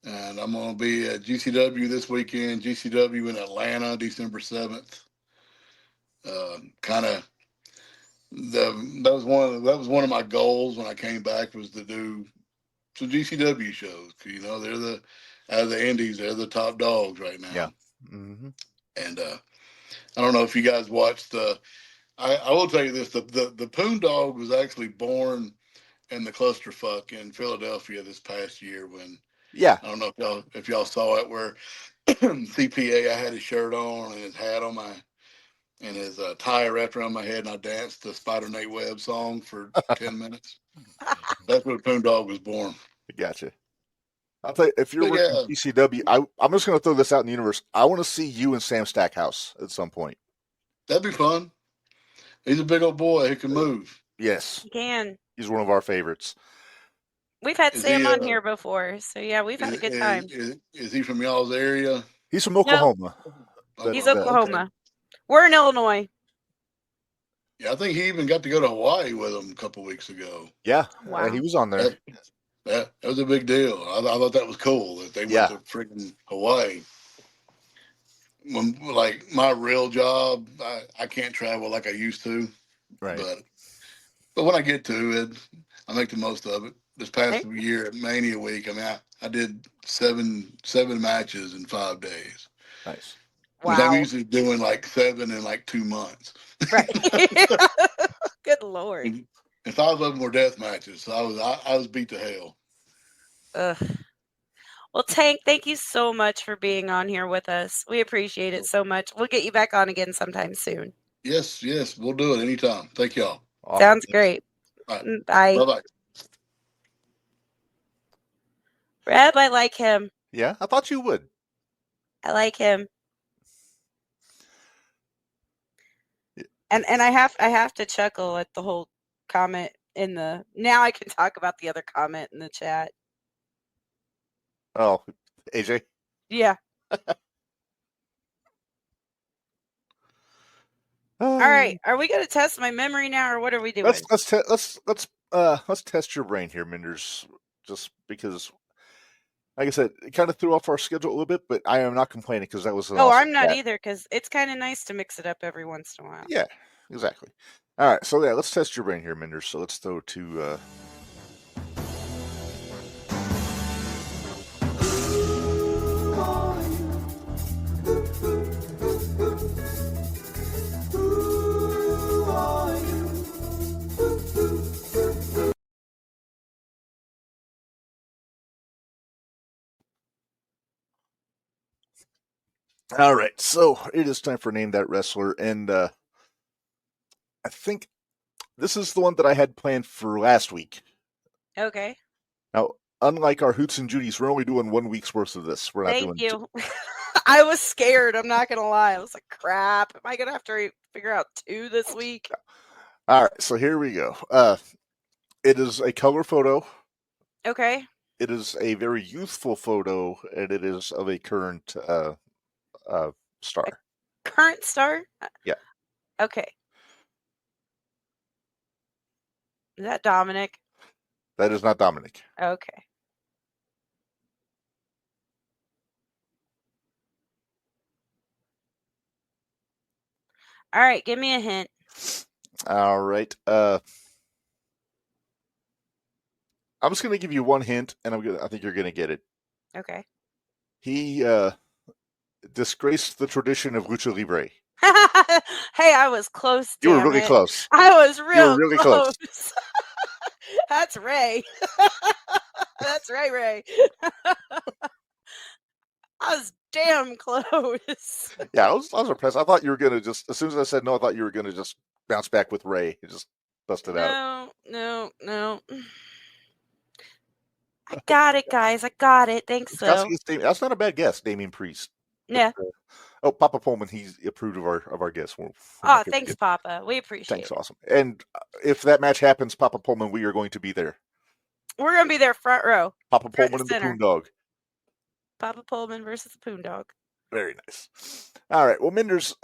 And I'm going to be at GCW this weekend. GCW in Atlanta, December 7th. That was one of my goals when I came back, was to do some GCW shows. They're out of the indies, they're the top dogs right now. Yeah. Mm-hmm. And I don't know if you guys watched I will tell you this: the Poondog was actually born in the clusterfuck in Philadelphia this past year. When I don't know if y'all saw it, where CPA, I had his shirt on and his hat on and his tie wrapped around my head, and I danced the Spider Nate Webb song for 10 minutes. That's where Poondog was born. Gotcha. I'll tell you, if you're working ECW, I'm just going to throw this out in the universe. I want to see you and Sam Stackhouse at some point. That'd be fun. He's a big old boy who can move. Yes. He can. He's one of our favorites. We've had Sam on here before, so yeah, we've had a good time. Is he from y'all's area? He's from Oklahoma. No, he's Oklahoma. Okay. We're in Illinois. Yeah, I think he even got to go to Hawaii with him a couple weeks ago. Yeah, wow. He was on there. That was a big deal. I thought that was cool that they went to freaking Hawaii. When, like, my real job, I can't travel like I used to. Right. But when I get to it, I make the most of it. This past year at Mania Week, I mean, I did seven matches in 5 days. Nice. Because I'm Wow. usually doing like 7 in like 2 months. Right. Good Lord. And 5 of them were death matches. So I was beat to hell. Ugh. Well, Tank, thank you so much for being on here with us. We appreciate it so much. We'll get you back on again sometime soon. Yes, we'll do it anytime. Thank y'all. Awesome. Sounds great. All right. Bye. Bye-bye. Reb, I like him. Yeah, I thought you would. I like him. And I have to chuckle at the whole comment in the. Now I can talk about the other comment in the chat. Oh, AJ. Yeah. All right. Are we going to test my memory now, or what are we doing? Let's test your brain here, Minderz. Just because, like I said, it kind of threw off our schedule a little bit, but I am not complaining because that was an awesome I'm not chat. either, because it's kind of nice to mix it up every once in a while. Yeah, exactly. All right, so yeah, let's test your brain here, Minderz. So let's go to. All right, so it is time for Name That Wrestler, and I think this is the one that I had planned for last week. Okay. Now, unlike our Hoots and Judy's, we're only doing 1 week's worth of this. We're not Thank doing. you. I was scared. I'm not going to lie. I was like, crap. Am I going to have to figure out 2 this week? All right, so here we go. It is a color photo. Okay. It is a very youthful photo, and it is of a current star. Current star? Yeah. Okay. Is that Dominic? That is not Dominic. Okay. All right, give me a hint. All right. I'm just going to give you one hint, and I think you're going to get it. Okay. He disgraced the tradition of lucha libre. Hey, I was close. You were really close. I was real really close. That's Ray. That's Ray. I was damn close. Yeah, I was impressed. I thought you were going to just, as soon as I said no, I thought you were going to just bounce back with Ray and just bust it out. No. I got it, guys. I got it. Thanks, though. That's not a bad guess, Damien Priest. Yeah. But, Papa Pullman, he's approved of our guess. Thanks, Papa. We appreciate Thanks, it. awesome. And if that match happens, Papa Pullman, we are going to be there. We're going to be there front row. Papa Pullman and the Poon Dog. Papa Pullman versus the Poon Dog. Very nice. All right. Well, Minderz,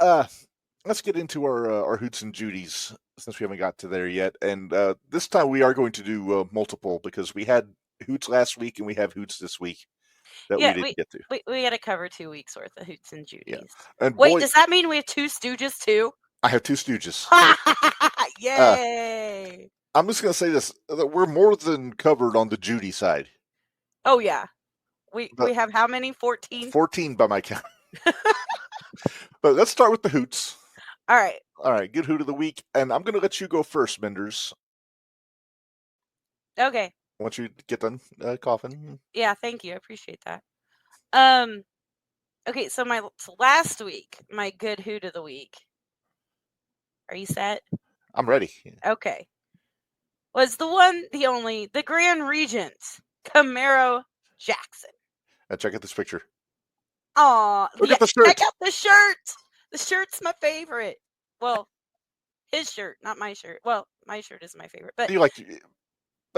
let's get into our Hoots and Judy's since we haven't got to there yet. And this time we are going to do multiple because we had Hoots last week and we have Hoots this week that we didn't get to. We had to cover 2 weeks worth of Hoots and Judy's. Yeah. And wait, does that mean we have 2 Stooges too? I have 2 Stooges. Yay! I'm just going to say this. We're more than covered on the Judy side. Oh, yeah. We have how many? 14? 14 by my count. But let's start with the Hoots. All right. Good Hoot of the week. And I'm going to let you go first, Minderz. Okay. Once you get done coughing. Yeah, thank you. I appreciate that. Okay, so last week, my good Hoot of the week. Are you set? I'm ready. Okay. Was the one, the only, the Grand Regent, Camaro Jackson. Now check out this picture. Aw, Look at the shirt. Check out the shirt. The shirt's my favorite. Well, his shirt, not my shirt. Well, my shirt is my favorite. But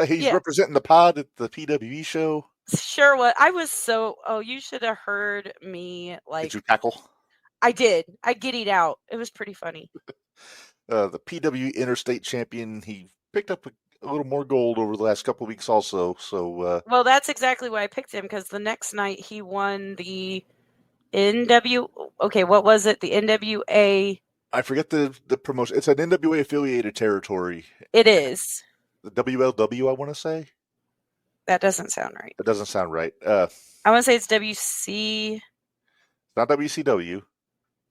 he's representing the pod at the PWE show. Sure was. I was so. Oh, you should have heard me. Did you tackle? I did. I giddied out. It was pretty funny. The PWE Interstate Champion. He picked up a little more gold over the last couple of weeks also. So well, that's exactly why I picked him, because the next night he won the what was it? The NWA. I forget the promotion. It's an NWA affiliated territory. It is. The WLW, I want to say. That doesn't sound right. It doesn't sound right. I want to say it's WC. It's not WCW.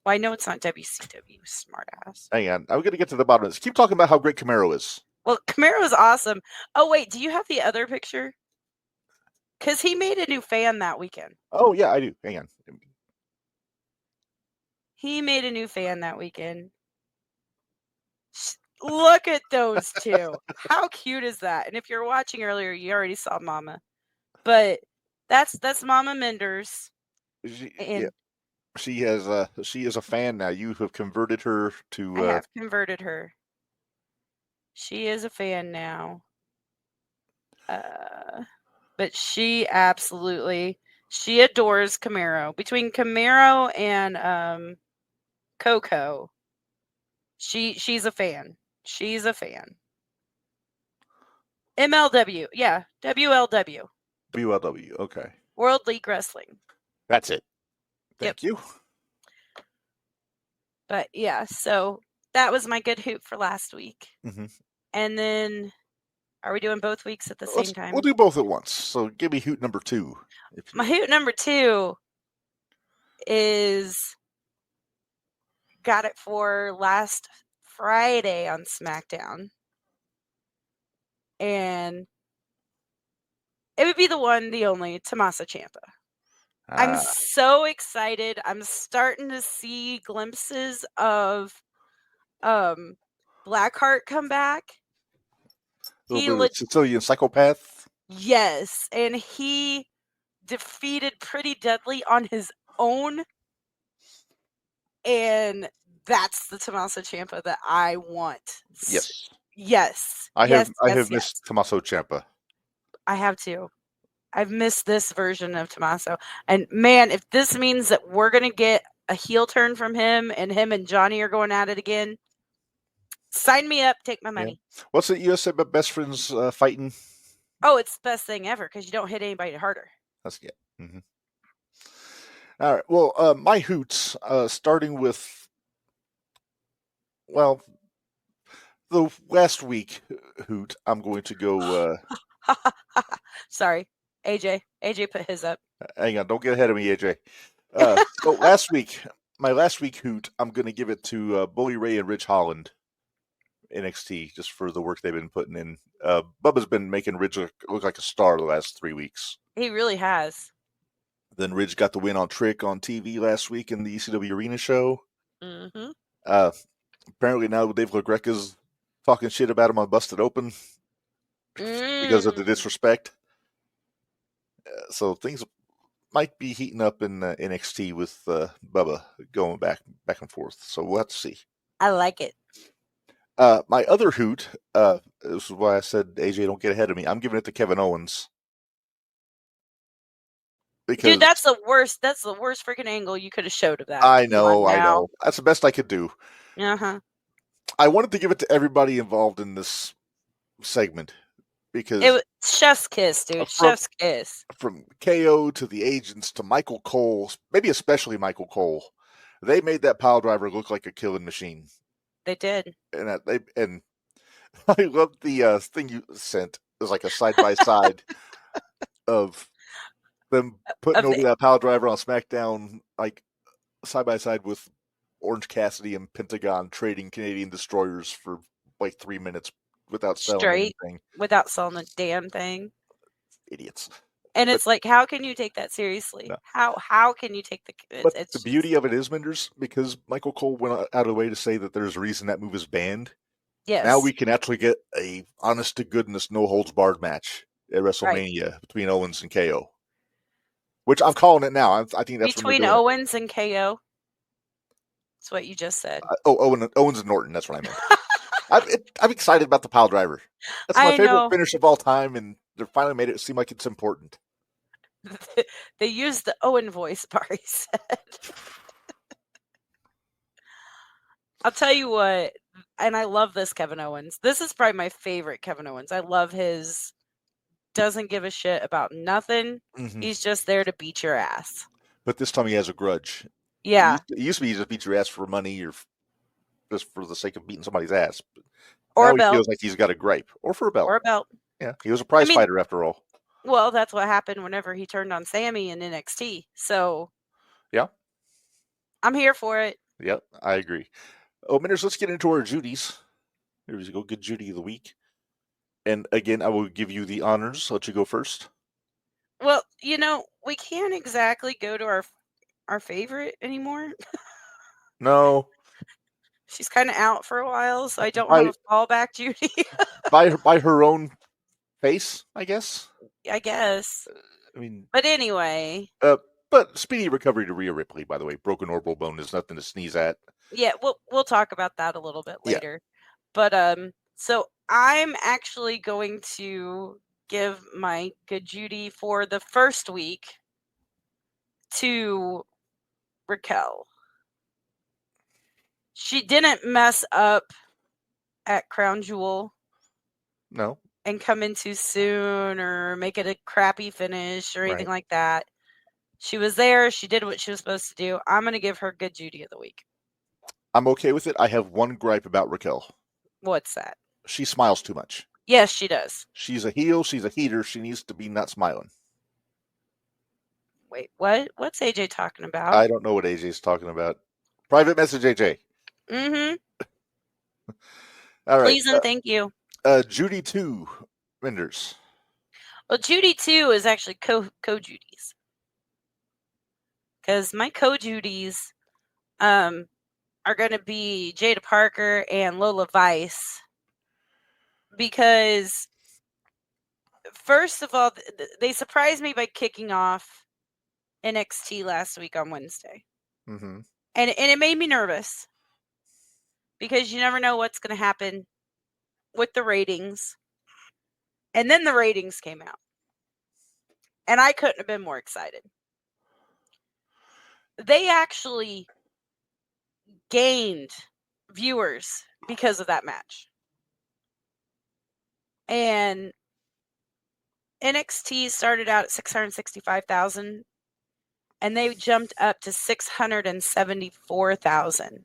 Well, I know it's not WCW, smartass. Hang on. I'm going to get to the bottom of this. Keep talking about how great Camaro is. Well, Camaro's awesome. Oh, wait, do you have the other picture? Because he made a new fan that weekend. Oh, yeah, I do. Hang on. He made a new fan that weekend. Look at those two. How cute is that? And if you're watching earlier, you already saw Mama. But that's Mama Minderz. Yeah. She is a fan now. You have converted her to. I have converted her. She is a fan now. But she adores Camaro. Between Camaro and Coco, she's a fan. She's a fan. MLW, yeah, WLW. WLW, okay. World League Wrestling. That's it. Thank you. But yeah, so that was my good hoot for last week. Mm-hmm. And then, are we doing both weeks at the same time? We'll do both at once. So give me hoot number 2. My hoot number 2 is got it for last Friday on SmackDown. And it would be the one, the only, Tommaso Ciampa. I'm so excited. I'm starting to see glimpses of Blackheart come back. He Sicilian psychopath. Yes, and he defeated Pretty Deadly on his own. And that's the Tommaso Ciampa that I want. Yes. Yes. I have missed Tommaso Ciampa. I have too. I've missed this version of Tommaso. And man, if this means that we're going to get a heel turn from him and Johnny are going at it again, sign me up, take my money. Yeah. What's it you said about best friends fighting? Oh, it's the best thing ever because you don't hit anybody harder. That's good. Mm-hmm. All right. Well, my hoots, starting with, well, the last week hoot, I'm going to go. Sorry, AJ. AJ put his up. Hang on, don't get ahead of me, AJ. So my last week hoot, I'm going to give it to Bully Ray and Ridge Holland, NXT, just for the work they've been putting in. Bubba's been making Ridge look like a star the last 3 weeks. He really has. Then Ridge got the win on Trick on TV last week in the ECW Arena show. Mm-hmm. Apparently now Dave LaGreca's talking shit about him on Busted Open because of the disrespect. So things might be heating up in NXT with Bubba going back and forth. So we'll have to see. I like it. My other hoot, this is why I said, AJ, don't get ahead of me. I'm giving it to Kevin Owens. Because, dude, that's the worst freaking angle you could have showed of that. I know. That's the best I could do. Uh-huh. I wanted to give it to everybody involved in this segment because it was chef's kiss, dude. Chef's kiss. From KO to the agents to Michael Cole, maybe especially Michael Cole, they made that pile driver look like a killing machine. They did. And I love the thing you sent. It was like a side by side of them putting over that pile driver on SmackDown, like side by side with Orange Cassidy and Pentagon trading Canadian destroyers for like 3 minutes without selling anything. Without selling a damn thing. Idiots. And it's like, how can you take that seriously? No. How can you take the? But the beauty of it is, Minderz, because Michael Cole went out of the way to say that there's a reason that move is banned. Yes. Now we can actually get a honest to goodness, no holds barred match at WrestleMania between Owens and KO. Which I'm calling it now. I think that's between Owens and KO. That's what you just said. Owens and Norton. That's what I meant. I'm excited about the pile driver. That's my favorite finish of all time, and they finally made it seem like it's important. They used the Owen voice, Barry said. I'll tell you what, and I love this Kevin Owens. This is probably my favorite Kevin Owens. I love his doesn't give a shit about nothing. Mm-hmm. He's just there to beat your ass. But this time he has a grudge. Yeah. It used to be he just beat your ass for money or just for the sake of beating somebody's ass. But or now a belt. He feels like he's got a gripe. Or for a belt. Or a belt. Yeah. He was a prize fighter after all. Well, that's what happened whenever he turned on Sammy in NXT. So. Yeah. I'm here for it. Yep, I agree. Oh, Minderz, let's get into our Judies. Here we go. Good Judy of the week. And again, I will give you the honors. I'll let you go first. Well, we can't exactly go to our favorite anymore. No. She's kind of out for a while, so I don't By, have a fallback Judy. by her own face, I guess. I guess. I mean, But anyway. But speedy recovery to Rhea Ripley, by the way. Broken orbital bone is nothing to sneeze at. Yeah, we'll talk about that a little bit Yeah. later. But so I'm actually going to give my good Judy for the first week to Raquel. She didn't mess up at Crown Jewel. No. And come in too soon or make it a crappy finish or anything like that. She was there. She did what she was supposed to do. I'm going to give her good Judy of the week. I'm okay with it. I have one gripe about Raquel. What's that? She smiles too much. Yes, she does. She's a heel. She's a heater. She needs to be not smiling. Wait, what? What's AJ talking about? I don't know what AJ's talking about. Private message, AJ. Mm-hmm. All right. Please and thank you. Judy 2, Minderz. Well, Judy 2 is actually co-Judies. Because my co-Judies are going to be Jada Parker and Lola Vice. Because, first of all, they surprised me by kicking off NXT last week on Wednesday. Mm-hmm. And it made me nervous. Because you never know what's going to happen with the ratings. And then the ratings came out. And I couldn't have been more excited. They actually gained viewers because of that match. And NXT started out at 665,000. And they jumped up to 674,000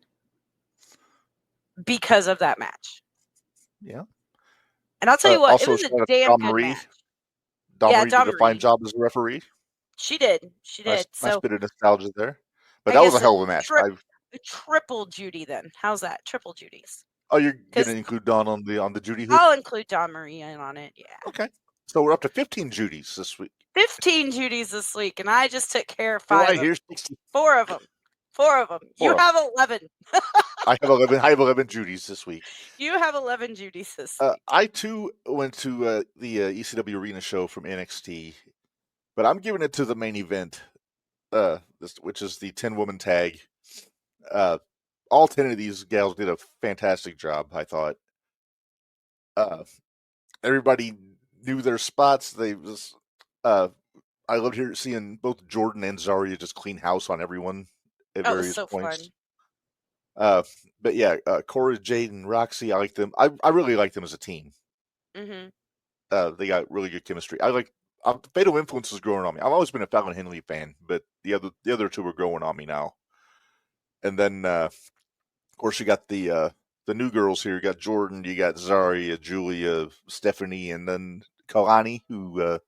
because of that match. Yeah. And I'll tell you what, also, it was a damn good match. Marie did a fine job as a referee. She did. She did. Nice bit of nostalgia there. But I that was a guess hell of a match. Triple Judy then. How's that? Triple Judy's. Oh, you're going to include Dawn on the Judy hood? I'll include Dawn Marie in on it, yeah. Okay. So we're up to 15 Judys this week. 15 Judys this week, and I just took care of 5 of them. 4 of them. 4 of them. You have 11. I have 11. I have 11 Judys this week. You have 11 Judys this week. I too went to the ECW Arena show from NXT, but I'm giving it to the main event, which is the 10-woman tag. All 10 of these gals did a fantastic job, I thought. Everybody knew their spots. I loved seeing both Jordan and Zarya just clean house on everyone at various points. Fun. But yeah, Cora, Jade, and Roxy, I like them. I really like them as a team. Mm-hmm. They got really good chemistry. Fatal Influence is growing on me. I've always been a Fallon Henley fan, but the other two are growing on me now. And then, of course, you got the new girls here. You got Jordan, you got Zarya, Julia, Stephanie, and then Kalani, who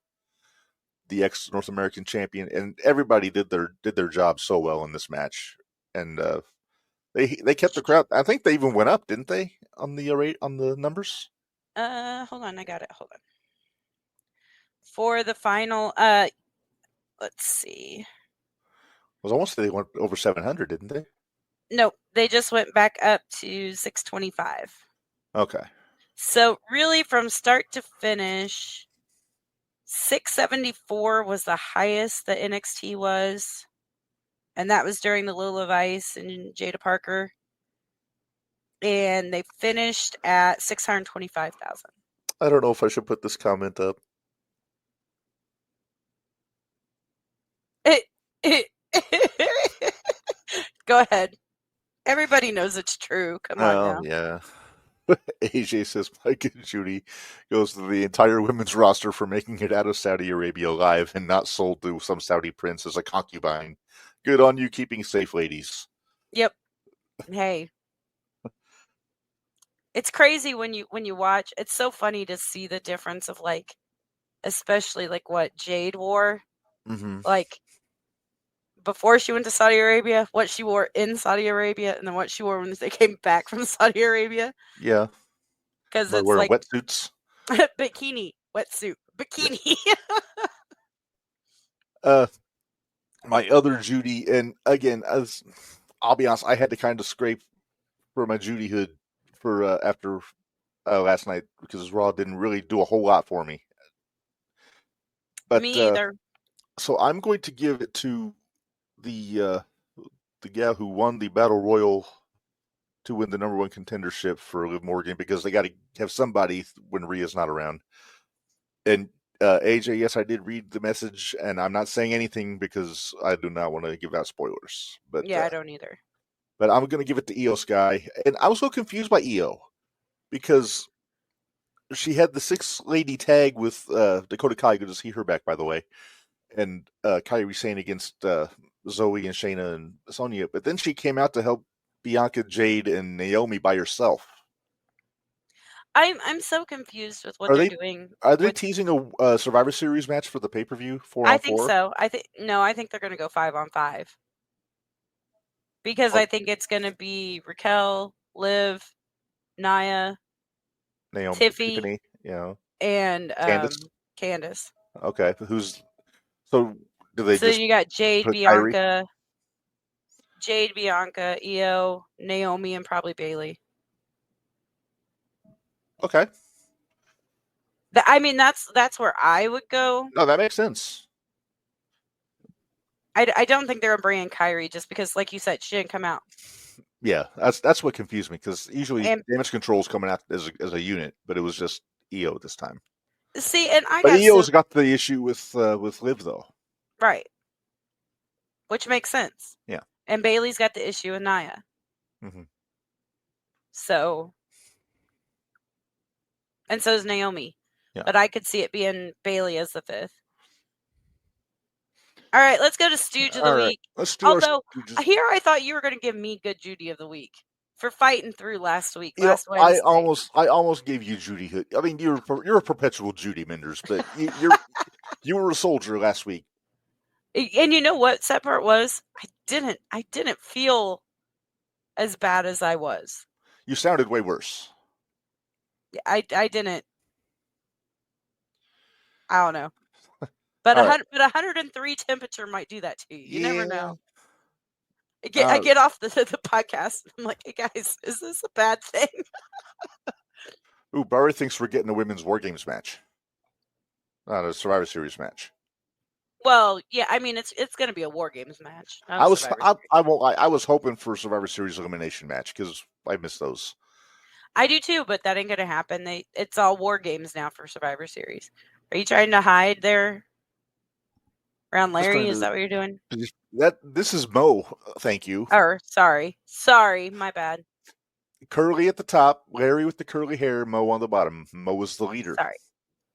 the ex-North American champion, and everybody did their job so well in this match. And they kept the crowd. I think they even went up, didn't they, on the numbers? Hold on, I got it. Hold on. For the final, let's see. I was almost they went over 700, didn't they? No, they just went back up to 625. Okay. So really, from start to finish, 674 was the highest that NXT was. And that was during the Lola Vice and Jada Parker. And they finished at 625,000. I don't know if I should put this comment up. Go ahead. Everybody knows it's true. Come on now. Yeah. AJ says, Mike and Judy goes to the entire women's roster for making it out of Saudi Arabia alive and not sold to some Saudi prince as a concubine. Good on you keeping safe, ladies. Yep. Hey. It's crazy when you watch. It's so funny to see the difference of especially what Jade wore. Mm-hmm. before she went to Saudi Arabia, what she wore in Saudi Arabia, and then what she wore when they came back from Saudi Arabia. Yeah. Because We're it's wearing like wetsuits. bikini, wetsuit, bikini. My other Judy, and again, as I'll be honest, I had to kind of scrape for my Judy hood for after last night because Raw didn't really do a whole lot for me. But Me either. so I'm going to give it to the gal who won the Battle Royal to win the #1 contendership for Liv Morgan because they got to have somebody when Rhea's not around. And AJ, yes, I did read the message, and I'm not saying anything because I do not want to give out spoilers. But Yeah, I don't either. But I'm going to give it to Io Sky. And I was so confused by Io because she had the 6-lady tag with Dakota Kai. Good to see her back, by the way. And Kairi Sane against Zoe and Shayna and Sonya. But then she came out to help Bianca, Jade, and Naomi by herself. I'm so confused with what they're doing. Are they teasing a Survivor Series match for the pay-per-view 4-on-4? I think so. I think they're going to go 5-on-5 because I think it's going to be Raquel, Liv, Nia, Naomi, Tiffany, and Candice. Okay, so do they? So you got Jade, Bianca, Io, Naomi, and probably Bayley. Okay. I mean, that's where I would go. No, that makes sense. I don't think they're bringing Kairi just because, like you said, she didn't come out. Yeah, that's what confused me because usually Damage Control's coming out as a unit, but it was just Io this time. See, and Io's got the issue with Liv though, right? Which makes sense. Yeah, and Bayley's got the issue with Nia. Mm-hmm. So, and so is Naomi. Yeah. But I could see it being Bayley as the 5th. All right, let's go to Stooge of the Week. Let's do Although, here I thought you were going to give me good Judy of the Week for fighting through last week. Wednesday. I almost gave you Judy Hood. I mean, you're a perpetual Judy Minderz, but you were a soldier last week. And you know what sad part was? I didn't feel as bad as I was. You sounded way worse. I didn't. I don't know. But 103 temperature might do that to you. You never know. I get off the podcast. I'm like, hey guys, is this a bad thing? Ooh, Barry thinks we're getting a women's War Games match. Not a Survivor Series match. Well, yeah, I mean it's going to be a War Games match. I was hoping for a Survivor Series elimination match because I miss those. I do too, but that ain't going to happen. It's all War Games now for Survivor Series. Are you trying to hide there around Larry? Is that what you're doing? This is Mo. Thank you. Oh, sorry, my bad. Curly at the top, Larry with the curly hair, Mo on the bottom. Mo was the leader. Sorry,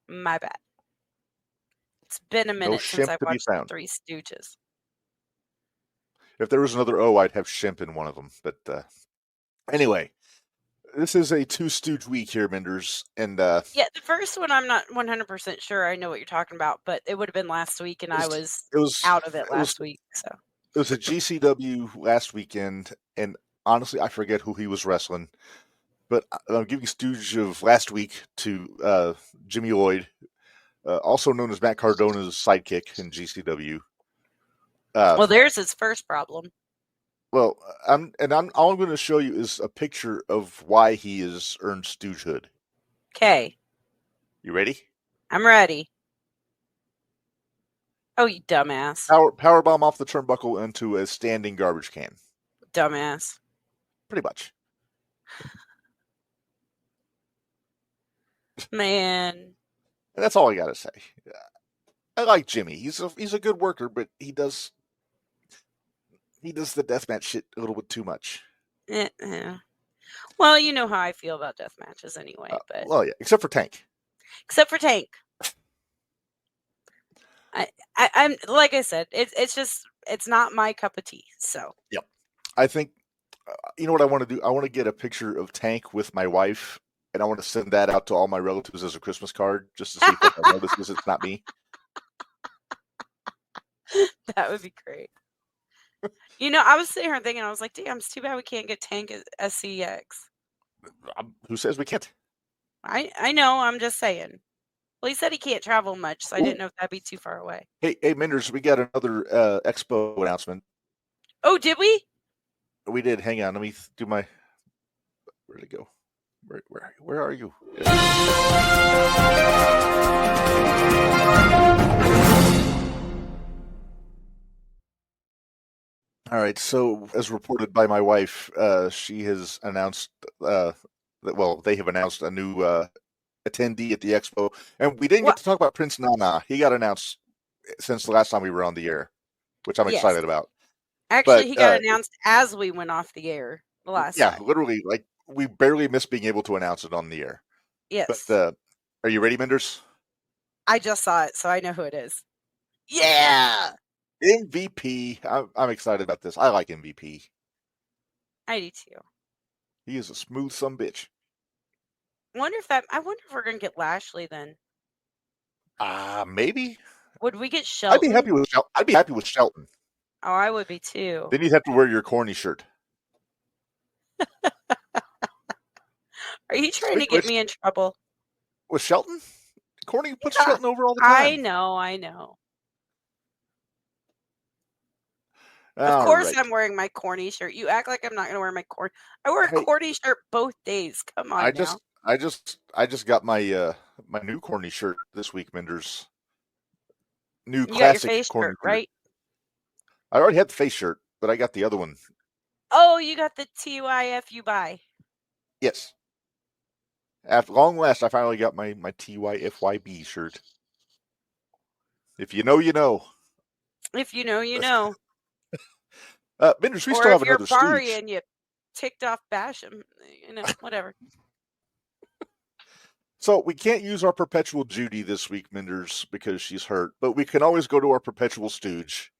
my bad. It's been a minute since I've watched the Three Stooges. If there was another O, I'd have Shemp in one of them. But anyway, this is a 2-Stooge week here, Minderz. And yeah, the first one I'm not 100% sure I know what you're talking about, but it would have been last week, and I was out of it last week. So it was a GCW last weekend, and honestly, I forget who he was wrestling. But I'm giving Stooge of last week to Jimmy Lloyd, also known as Matt Cardona's sidekick in GCW. Well, there's his first problem. Well, all I'm going to show you is a picture of why he has earned Stoogehood. Okay. You ready? I'm ready. Oh, you dumbass. Powerbomb off the turnbuckle into a standing garbage can. Dumbass. Pretty much. Man. And that's all I got to say. I like Jimmy. He's a good worker, but he does the deathmatch shit a little bit too much. Yeah. Well, you know how I feel about death matches anyway. But well, yeah, except for Tank. I'm like I said, it's not my cup of tea. So yep, I think you know what I want to do. I want to get a picture of Tank with my wife, and I want to send that out to all my relatives as a Christmas card, just to see if I notice it's not me. That would be great. I was sitting here thinking, I was like, damn, it's too bad we can't get Tank as SCX. Who says we can't? I know, I'm just saying. Well, he said he can't travel much, so I didn't know if that'd be too far away. Hey, Minderz, we got another expo announcement. Oh, did we? We did. Hang on, let me do my. Where'd it go? Where are you? All right. So, as reported by my wife, she has announced that. Well, they have announced a new attendee at the expo, and we didn't get to talk about Prince Nana. He got announced since the last time we were on the air, which I'm excited about. Actually, he got announced as we went off the air the last time. Yeah, literally, like we barely missed being able to announce it on the air. Yes. But are you ready, Minderz? I just saw it, so I know who it is. Yeah. MVP. I'm excited about this. I like MVP. I do too. He is a smooth sumbitch. I wonder if we're gonna get Lashley then. Maybe. Would we get Shelton? I'd be happy with Shelton. Oh, I would be too. Then you'd have to wear your corny shirt. Are you trying to get me in trouble? With Shelton? Corny puts Shelton over all the time. I know. Of course I'm wearing my corny shirt. You act like I'm not going to wear my corny. I wear a corny shirt both days. Come on now. I just got my my new corny shirt this week, Minderz. New classic got your face corny shirt, right? I already had the face shirt, but I got the other one. Oh, you got the TYFU buy. Yes. At long last, I finally got my TYFYB shirt. If you know, you know. If you know, you know. Minderz, we still have another stooge. Or if you're and you ticked off bash him, whatever. So we can't use our perpetual Judy this week, Minderz, because she's hurt. But we can always go to our perpetual stooge.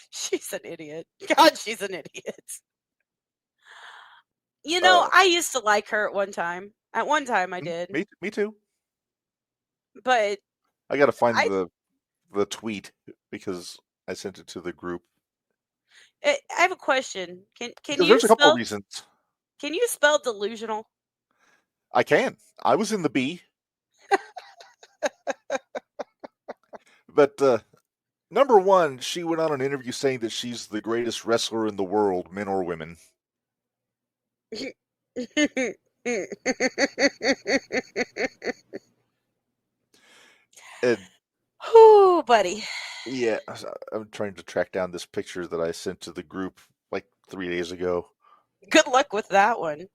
She's an idiot. God, she's an idiot. I used to like her at one time. At one time, I did. Me too. But I got to find the tweet because I sent it to the group. I have a question. Can you? There's a couple of reasons. Can you spell delusional? I can. I was in the B. But number one, she went on an interview saying that she's the greatest wrestler in the world, men or women. Oh, buddy. Yeah, I'm trying to track down this picture that I sent to the group like 3 days ago. Good luck with that one.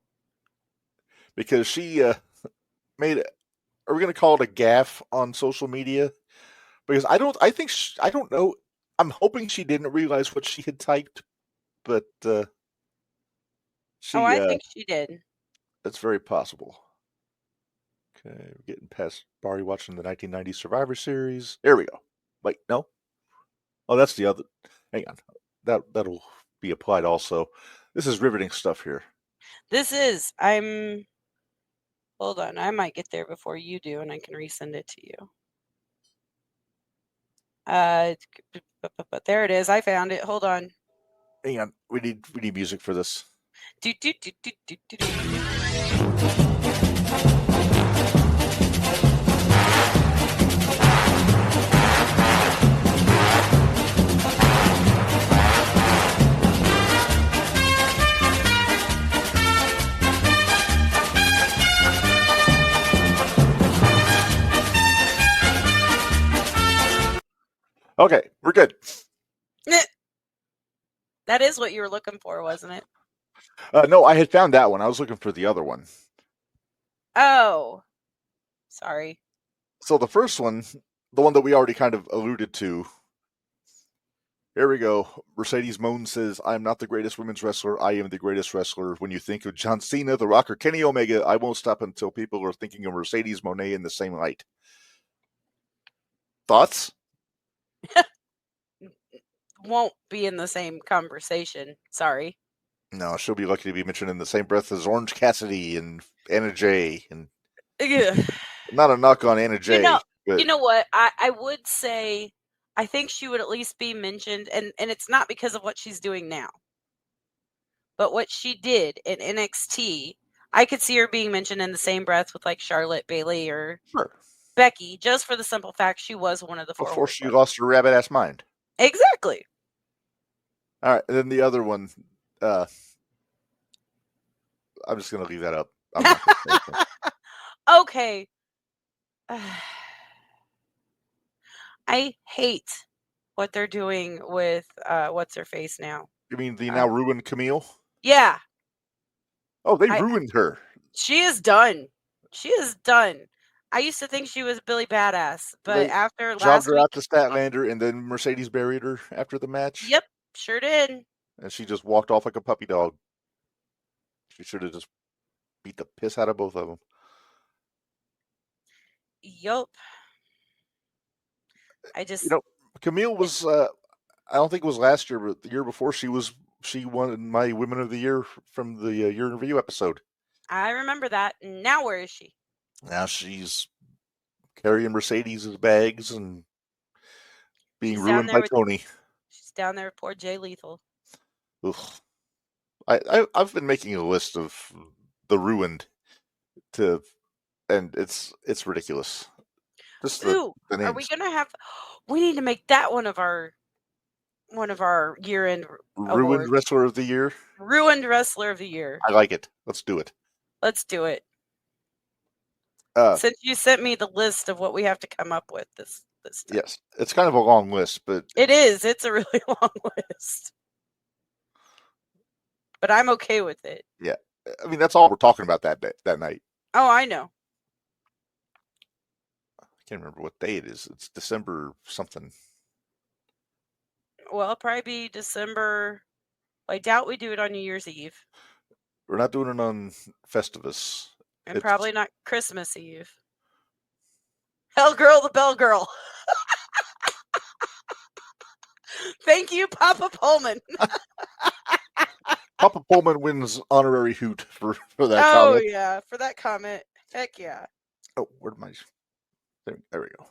Because she made are we going to call it a gaffe on social media? Because I don't know. I'm hoping she didn't realize what she had typed, but I think she did. That's very possible. Okay, we're getting past Barry watching the 1990 Survivor Series. There we go. Wait, no? Oh, that's the other. Hang on. That'll be applied also. This is riveting stuff here. This is. Hold on. I might get there before you do, and I can resend it to you. But there it is. I found it. Hold on. Hang on. We need music for this. Okay, we're good. That is what you were looking for, wasn't it? No, I had found that one. I was looking for the other one. Oh, sorry. So the first one, the one that we already kind of alluded to. Here we go. Mercedes Moan says, "I'm not the greatest women's wrestler. I am the greatest wrestler. When you think of John Cena, The Rock, or Kenny Omega, I won't stop until people are thinking of Mercedes Moné in the same light." Thoughts? Won't be in the same conversation. Sorry. No, she'll be lucky to be mentioned in the same breath as Orange Cassidy and Anna Jay. And yeah. Not a knock on Anna Jay. You know what? I would say I think she would at least be mentioned, and it's not because of what she's doing now, but what she did in NXT. I could see her being mentioned in the same breath with like Charlotte, Bayley, or Becky, just for the simple fact she was one of the four. Before she lost her rabbit ass mind. Exactly. All right, and then the other one. I'm just gonna leave that up. I'm not gonna say anything. Okay. I hate what they're doing with what's her face now. You mean the now ruined Camille? Yeah. Oh, they ruined her. She is done. She is done. I used to think she was Billy Badass, but after last her week, out to Statlander, and then Mercedes buried her after the match. Yep, sure did. And she just walked off like a puppy dog. She should have just beat the piss out of both of them. Yup. Camille was. I don't think it was last year, but the year before, she won my Women of the Year from the Year in Review episode. I remember that. Now where is she? Now she's carrying Mercedes' bags and being ruined by Tony. She's down there with poor Jay Lethal. Ugh. I've been making a list of the ruined and it's ridiculous. Just the names. Are we gonna have? We need to make that one of our year-end ruined awards. Wrestler of the Year. Ruined Wrestler of the Year. I like it. Let's do it. Let's do it. Since you sent me the list of what we have to come up with this time. Yes, it's kind of a long list, but it is. It's a really long list, but I'm okay with it. Yeah, I mean that's all we're talking about that night. Oh, I know. I can't remember what day it is. It's December something. Well, it'll probably be December. I doubt we do it on New Year's Eve. We're not doing it on Festivus. And probably not Christmas Eve. Hell Girl, the Bell Girl. Thank you, Papa Pullman. Papa Pullman wins honorary hoot for that comment. Oh, yeah, for that comment. Heck yeah. Oh, where'd my... There we go.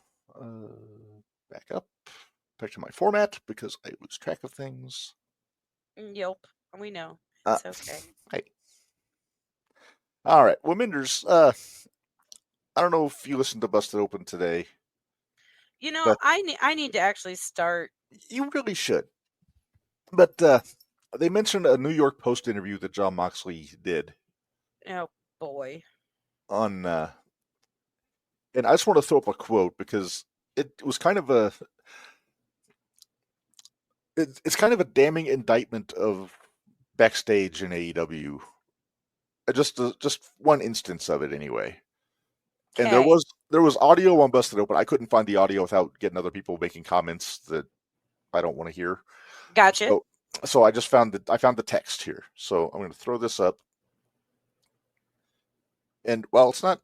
Back up. Back to my format, because I lose track of things. Yep, we know. It's okay. Hey. All right. Well, Minderz, I don't know if you listened to Busted Open today. You know, I need to actually start. You really should. But they mentioned a New York Post interview that Jon Moxley did. Oh, boy. On, and I just want to throw up a quote because it was kind of a... It's kind of a damning indictment of backstage in AEW. Just one instance of it, anyway. And there was audio on Busted Open. I couldn't find the audio without getting other people making comments that I don't want to hear. Gotcha. So I just found the text here. So I'm going to throw this up. And while it's not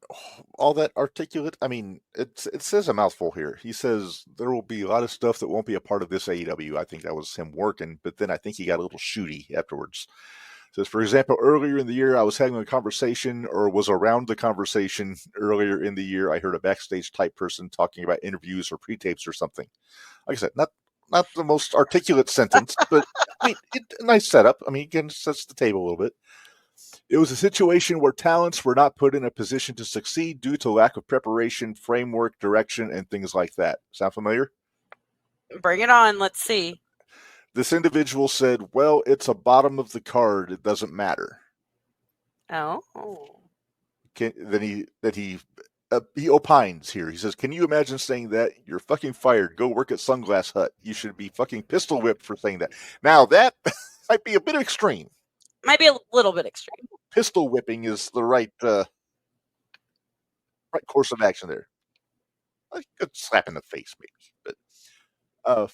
all that articulate, I mean, it says a mouthful here. He says there will be a lot of stuff that won't be a part of this AEW. I think that was him working, but then I think he got a little shooty afterwards. Says, for example, earlier in the year, I was having a conversation or was around the conversation earlier in the year. I heard a backstage type person talking about interviews or pre-tapes or something. Like I said, not the most articulate sentence, but I mean, nice setup. I mean, again, sets the table a little bit. It was a situation where talents were not put in a position to succeed due to lack of preparation, framework, direction, and things like that. Sound familiar? Bring it on. Let's see. This individual said, well, it's a bottom of the card. It doesn't matter. Oh. Then he opines here. He says, can you imagine saying that? You're fucking fired. Go work at Sunglass Hut. You should be fucking pistol whipped for saying that. Now, that might be a bit extreme. Might be a little bit extreme. Pistol whipping is the right course of action there. A good slap in the face, maybe. But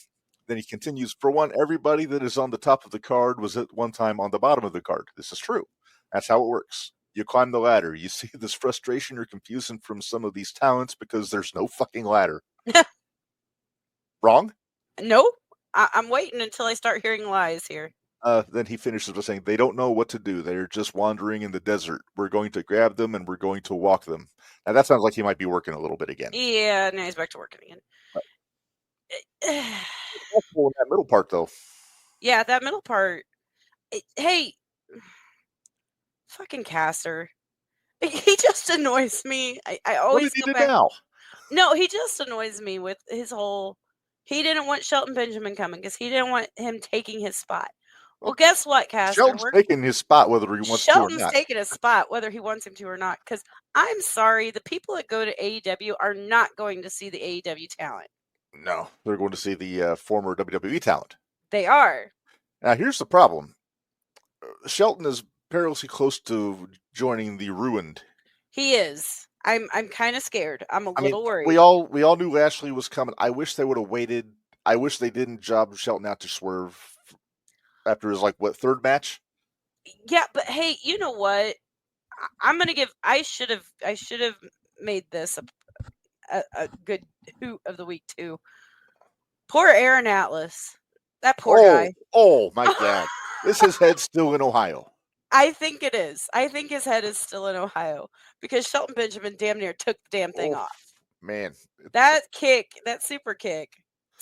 then he continues, for one, everybody that is on the top of the card was at one time on the bottom of the card. This is true. That's how it works. You climb the ladder. You see this frustration or confusion from some of these talents because there's no fucking ladder. Wrong? Nope. I'm waiting until I start hearing lies here. Then he finishes by saying, they don't know what to do. They're just wandering in the desert. We're going to grab them and we're going to walk them. Now, that sounds like he might be working a little bit again. Yeah, now he's back to working again. Possible in that middle part, though. Yeah, that middle part. Hey, fucking Caster. He just annoys me. I What always did he go do back. now? No, he just annoys me with his whole. He didn't want Shelton Benjamin coming because he didn't want him taking his spot. Well, guess what, Caster? Shelton's taking his spot whether he wants to or Shelton's not. taking his spot whether he wants him to or not. Because I'm sorry, the people that go to AEW are not going to see the AEW talent. No, they're going to see the former WWE talent. They are. Now, here's the problem. Shelton is perilously close to joining the Ruined. He is. I'm kind of scared. I'm a little worried. We all knew Lashley was coming. I wish they would have waited. I wish they didn't job Shelton out to Swerve after his third match. Yeah, but hey, you know what? I'm gonna give. I should have made this a good hoot of the week too. Poor Aaron Atlas. That poor guy. Oh my God! Is his head still in Ohio? I think it is. I think his head is still in Ohio because Shelton Benjamin damn near took the damn thing off. Man, That kick, that super kick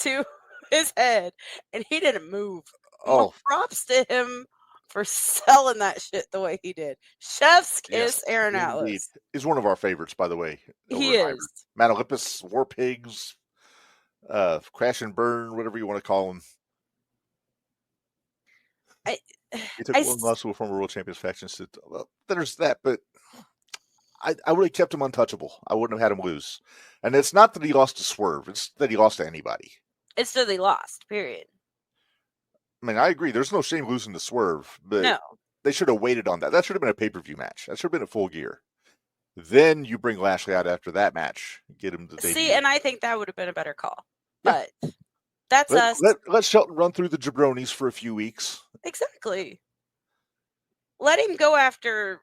to his head, and he didn't move. Oh, props to him for selling that shit the way he did. Chef's kiss, yes, Aaron indeed. Atlas. He's one of our favorites, by the way. He is. Mount Olympus, War Pigs, Crash and Burn, whatever you want to call him. He took one loss to a former world champions faction. Well, there's that, but I would have kept him untouchable. I wouldn't have had him lose. And it's not that he lost to Swerve; it's that he lost to anybody. It's that they lost. Period. I mean, I agree. There's no shame losing to Swerve, but No. They should have waited on that. That should have been a pay-per-view match. That should have been a Full Gear. Then you bring Lashley out after that match, get him to debut. See, and I think that would have been a better call. But that's us. Let Shelton run through the jabronis for a few weeks. Exactly. Let him go after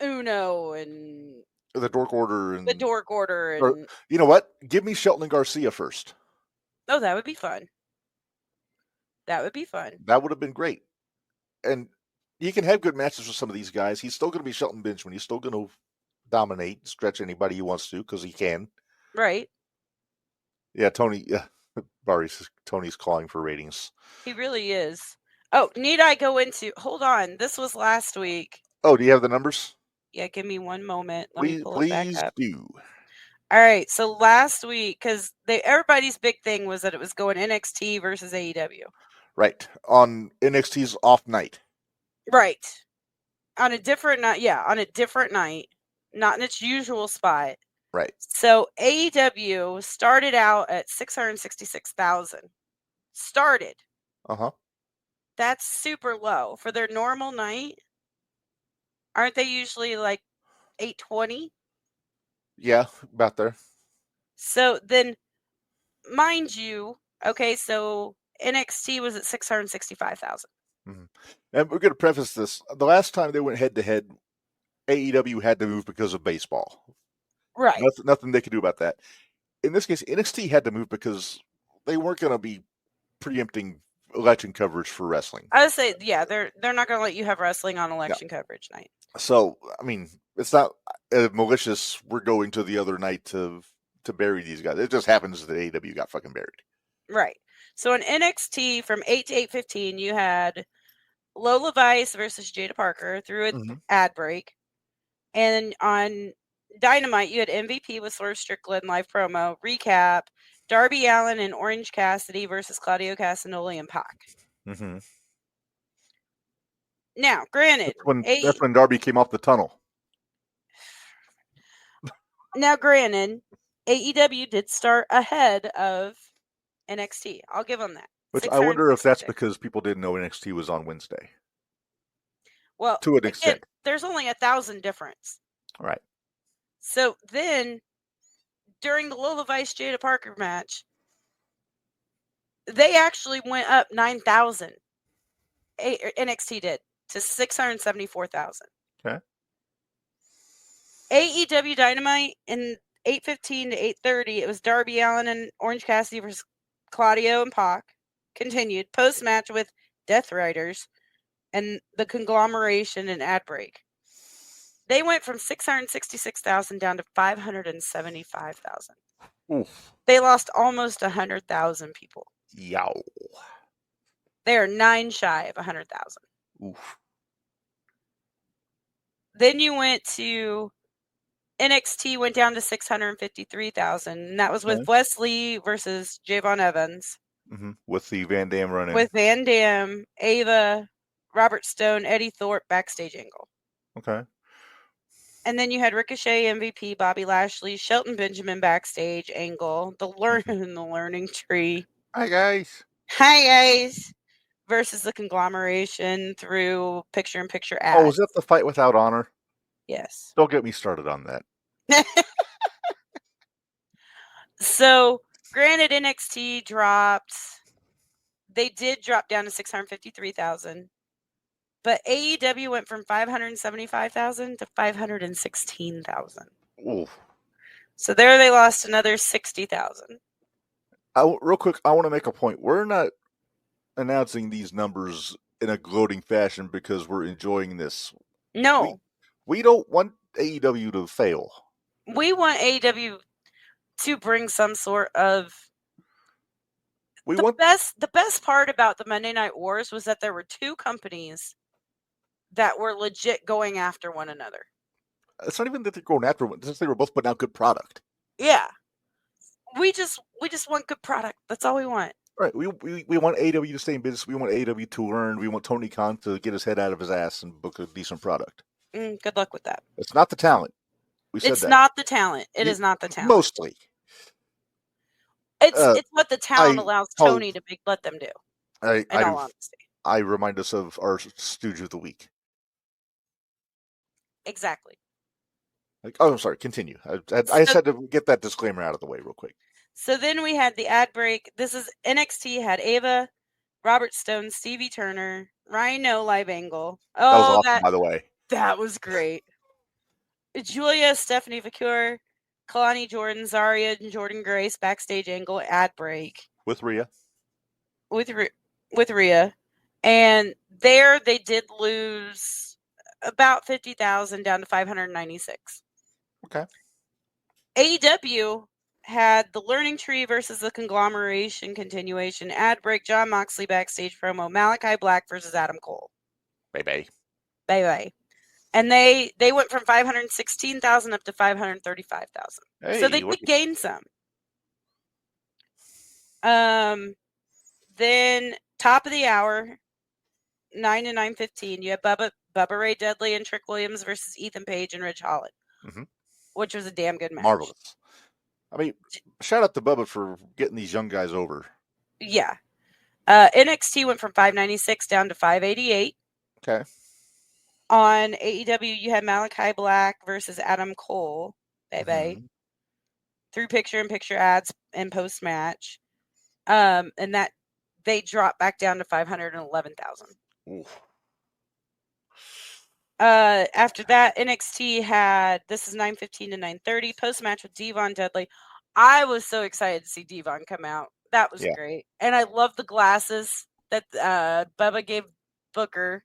Uno and the Dork Order and the Dork Order. And or, you know what? Give me Shelton and Garcia first. Oh, that would be fun. That would be fun. That would have been great. And he can have good matches with some of these guys. He's still going to be Shelton Benjamin. He's still going to dominate, stretch anybody he wants to because he can. Right. Yeah, Tony. Yeah, Tony's calling for ratings. He really is. Oh, need I go into? Hold on. This was last week. Oh, do you have the numbers? Yeah, give me one moment. Let me pull please it back up. do. All right. So last week, because everybody's big thing was that it was going NXT versus AEW. Right. On NXT's off night. Right. On a different night. Yeah, on a different night. Not in its usual spot. Right. So AEW started out at 666,000. Started. Uh-huh. That's super low. For their normal night, aren't they usually like 820? Yeah, about there. So then, mind you, okay, so NXT was at 665,000. Mm-hmm. And we're going to preface this. The last time they went head-to-head, AEW had to move because of baseball. Right. Nothing they could do about that. In this case, NXT had to move because they weren't going to be preempting election coverage for wrestling. I would say, yeah, they're not going to let you have wrestling on election coverage night. So, I mean, it's not malicious. We're going to the other night to bury these guys. It just happens that AEW got fucking buried. Right. So in NXT from 8 to 8:15, you had Lola Vice versus Jada Parker through an ad break. And on Dynamite, you had MVP with Swerve Strickland live promo, recap, Darby Allin and Orange Cassidy versus Claudio Castagnoli and Pac. Mm-hmm. Now, granted, that's when Darby came off the tunnel. Now, granted, AEW did start ahead of NXT. I'll give them that. Which I wonder if that's because people didn't know NXT was on Wednesday. Well, to an extent, there's only 1,000 difference. Right. So then, during the Lola Vice Jada Parker match, they actually went up 9,000. NXT did to 674,000. Okay. AEW Dynamite in 8:15 to 8:30, it was Darby Allin and Orange Cassidy versus Claudio and Pac. Continued post-match with Death Riders and the conglomeration and ad break. They went from 666,000 down to 575,000. Oof. They lost almost 100,000 people. Yow. They are 9 shy of 100,000. Oof. Then you went to NXT, went down to 653,000, and that was with Okay. Wesley versus Javon Evans. Mm-hmm. With the Van Dam run in. With Van Dam, Ava, Robert Stone, Eddie Thorpe backstage angle. Okay. And then you had Ricochet, MVP, Bobby Lashley, Shelton Benjamin backstage angle, the learning tree. Hi, guys. Hi, guys. Versus the conglomeration through picture-in-picture ads. Oh, was that the fight without honor? Yes. Don't get me started on that. So, granted, NXT dropped. They did drop down to 653,000. But AEW went from 575,000 to 516,000. Oof. So there they lost another 60,000. Real quick, I want to make a point. We're not announcing these numbers in a gloating fashion because we're enjoying this. No. We don't want AEW to fail. We want AEW to bring some sort of... The best part about the Monday Night Wars was that there were 2 companies that were legit going after one another. It's not even that they're going after one, since they were both putting out good product. Yeah. We just want good product. That's all we want. Right. We want AEW to stay in business. We want AEW to learn. We want Tony Khan to get his head out of his ass and book a decent product. Good luck with that. It's not the talent. We said it's that. not the talent. It is not the talent. Mostly. It's what the talent allows Tony to let them do. In all honesty. I remind us of our Stooge of the Week. Exactly. I'm sorry. Continue. I just had to get that disclaimer out of the way real quick. So then we had the ad break. This is NXT had Ava, Robert Stone, Stevie Turner, Rhino live angle. Oh, that was awesome, by the way. That was great. Julia, Stephanie Vicure, Kalani Jordan, Zarya, and Jordan Grace backstage angle ad break. With Rhea. With Rhea. And there they did lose about 50,000 down to 596. Okay. AEW had the Learning Tree versus the Conglomeration continuation ad break, Jon Moxley backstage promo, Malachi Black versus Adam Cole. Bye. And they went from 516,000 up to 535,000. Hey, so they did gain some. Then top of the hour, 9 to 9:15, you have Bubba Ray Dudley and Trick Williams versus Ethan Page and Ridge Holland, which was a damn good match. Marvelous. I mean, shout out to Bubba for getting these young guys over. Yeah. NXT went from 596 down to 588. Okay. On AEW, you had Malachi Black versus Adam Cole, through picture-in-picture ads and post-match. And that they dropped back down to 511,000. After that, NXT had, this is 9:15 to 9:30, post-match with Devon Dudley. I was so excited to see Devon come out. That was great. And I love the glasses that Bubba gave Booker.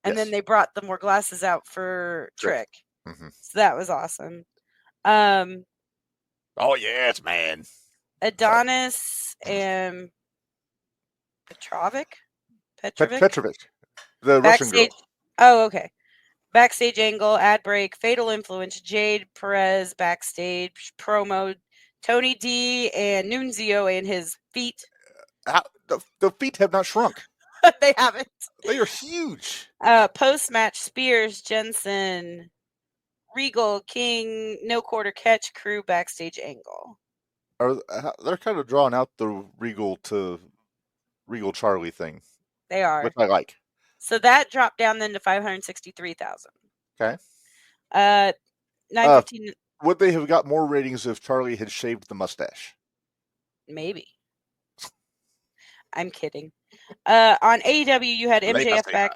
And then they brought the more glasses out for Trick. So that was awesome. Oh, yes, man. Adonis and Petrovic? Petrovic. The Russian girl. Oh, okay. Backstage angle, ad break, Fatal Influence, Jade Perez backstage promo, Tony D and Nunzio and his feet. The feet have not shrunk. They haven't. They are huge. Post-match, Spears, Jensen, Regal, King, No Quarter Catch crew backstage angle. They're kind of drawing out the Regal to Regal Charlie thing. They are. Which I like. So that dropped down then to 563,000. Okay. 9:15. Would they have got more ratings if Charlie had shaved the mustache? Maybe. I'm kidding. On AEW, you had MJF back.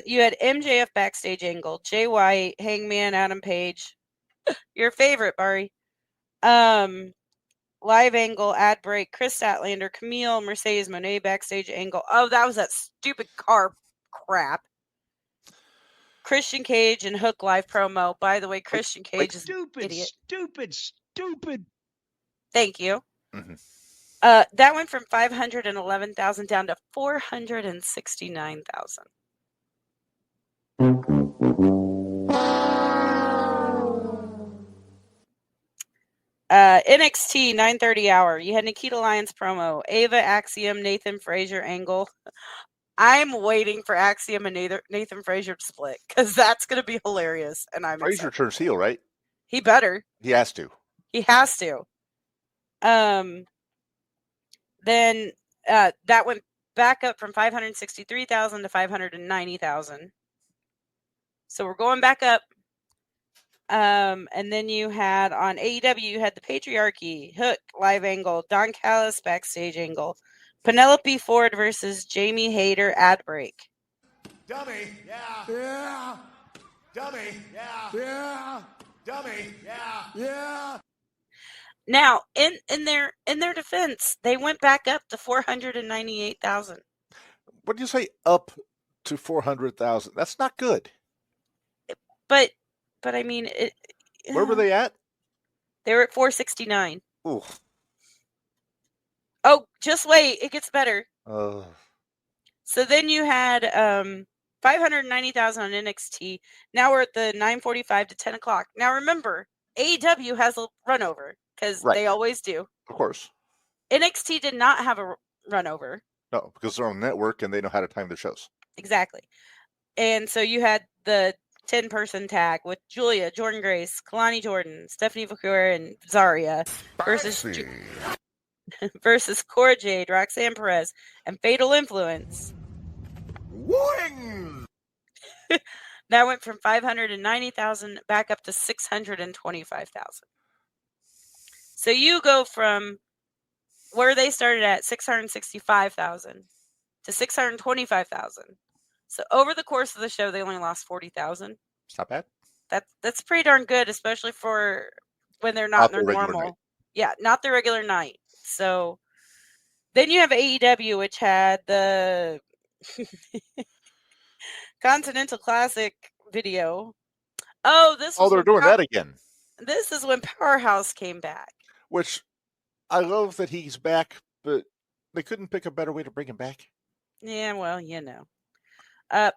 You had MJF backstage angle, Jay White, Hangman, Adam Page, your favorite, Barry. Live angle, ad break, Chris Statlander, Camille, Mercedes Moné backstage angle. Oh, that was that stupid car crap. Christian Cage and Hook live promo. By the way, Christian Cage is stupid, an idiot. Stupid. Thank you. Mm-hmm. That went from 511,000 down to 469,000. NXT 9:30 hour. You had Nikita Lyons promo, Ava, Axiom, Nathan Frazier angle. I'm waiting for Axiom and Nathan Frazier to split because that's going to be hilarious. And I'm Frazier excited. turns heel, right? He better. He has to. He has to. Then that went back up from 563,000 to 590,000. So we're going back up. And then you had on AEW, you had the Patriarchy, Hook, live angle, Don Callis, backstage angle, Penelope Ford versus Jamie Hayter, ad break. Dummy, yeah. Yeah. Dummy, yeah. Yeah. Dummy, yeah. Yeah. Now, in their defense, they went back up to 498,000. What do you say? Up to 400,000? That's not good. But I mean, where were they at? They were at 469. Ooh. Oh, just wait, it gets better. So then you had 590,000 on NXT. Now we're at the 9:45 to 10 o'clock. Now remember, AEW has a run over because they always do. Of course. NXT did not have a run over. No, because they're on network and they know how to time their shows. Exactly. And so you had the 10-person tag with Julia, Jordan Grace, Kalani Jordan, Stephanie Vaquer, and Zarya versus Cora Jade, Roxanne Perez, and Fatal Influence. Wing! That went from 590,000 back up to 625,000. So you go from where they started at 665,000 to 625,000. So over the course of the show, they only lost 40,000. It's not bad. That's pretty darn good, especially for when they're not in their normal. Night. Yeah, not the regular night. So then you have AEW, which had the Continental Classic video. Oh, they're doing that again. This is when Powerhouse came back. Which I love that he's back, but they couldn't pick a better way to bring him back. Yeah, well, you know.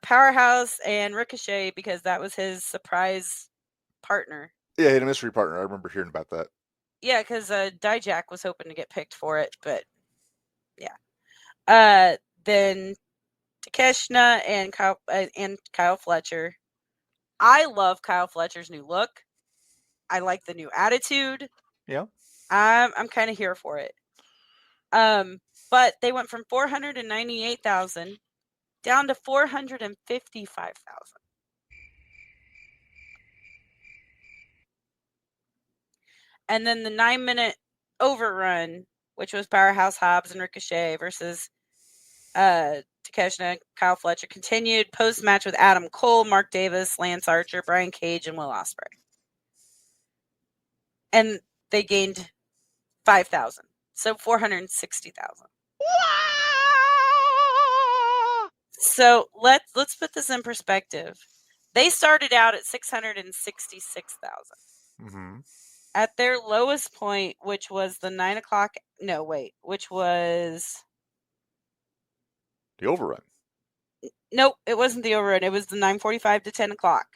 Powerhouse and Ricochet, because that was his surprise partner. Yeah, he had a mystery partner. I remember hearing about that. Yeah, because Dijak was hoping to get picked for it, but yeah. Then Takeshita and Kyle Fletcher. I love Kyle Fletcher's new look. I like the new attitude. Yeah. I'm kind of here for it. But they went from 498,000 down to 455,000. And then the 9-minute overrun, which was Powerhouse Hobbs and Ricochet versus Takeshita, Kyle Fletcher, continued post-match with Adam Cole, Mark Davis, Lance Archer, Brian Cage, and Will Ospreay. And they gained 5,000. So 460,000. So let's put this in perspective. They started out at 666,000. Mm-hmm. At their lowest point, which was the 9 o'clock. No, wait, which was the overrun. Nope, it wasn't the overrun. It was the 9:45 to 10 o'clock.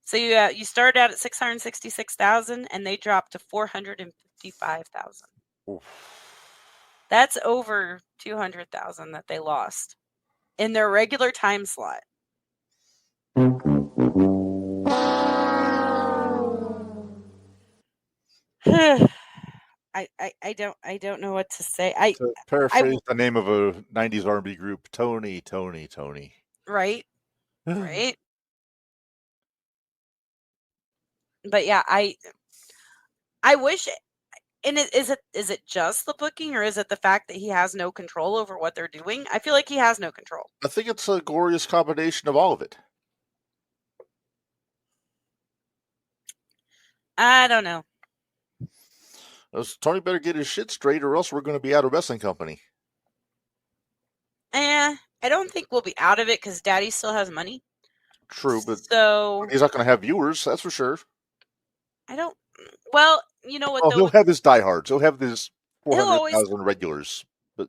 So you started out at 666,000, and they dropped to 455,000. That's over 200,000 that they lost in their regular time slot. I don't know what to say. To paraphrase the name of a 90s R&B group, Tony. Right. Right. But yeah, I wish. And is it just the booking, or is it the fact that he has no control over what they're doing? I feel like he has no control. I think it's a glorious combination of all of it. I don't know. Tony better get his shit straight, or else we're going to be out of wrestling company. I don't think we'll be out of it because Daddy still has money. True, but so he's not going to have viewers. That's for sure. I don't. Well, you know what Oh, though? he'll have his diehards. He'll have his He'll always 400,000 regulars. But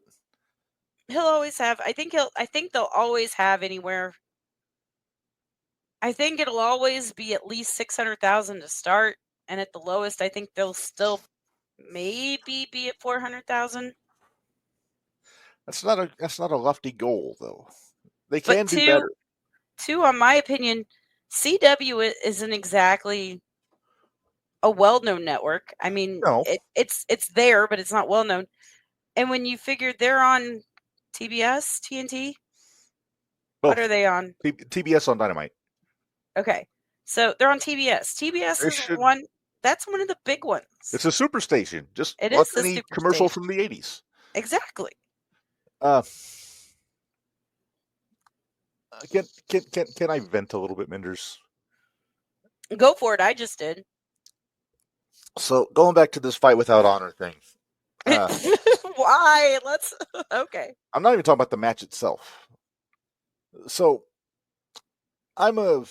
he'll always have. I think they'll always have anywhere. I think it'll always be at least 600,000 to start, and at the lowest, I think they'll still maybe be at 400,000. that's not a lofty goal, though. They But can do better. Two, on my opinion, CW isn't exactly a well-known network. I mean, No. it's there, but it's not well-known. And when you figure they're on TBS, TNT, what are they on? TBS on Dynamite. Okay, so they're on TBS. TBS is one. That's one of the big ones. It's a superstation. Just it like is any commercial from the 80s. Exactly. Can I vent a little bit, Minderz? Go for it. I just did. So going back to this fight without honor thing. Why? Okay. I'm not even talking about the match itself. So I'm a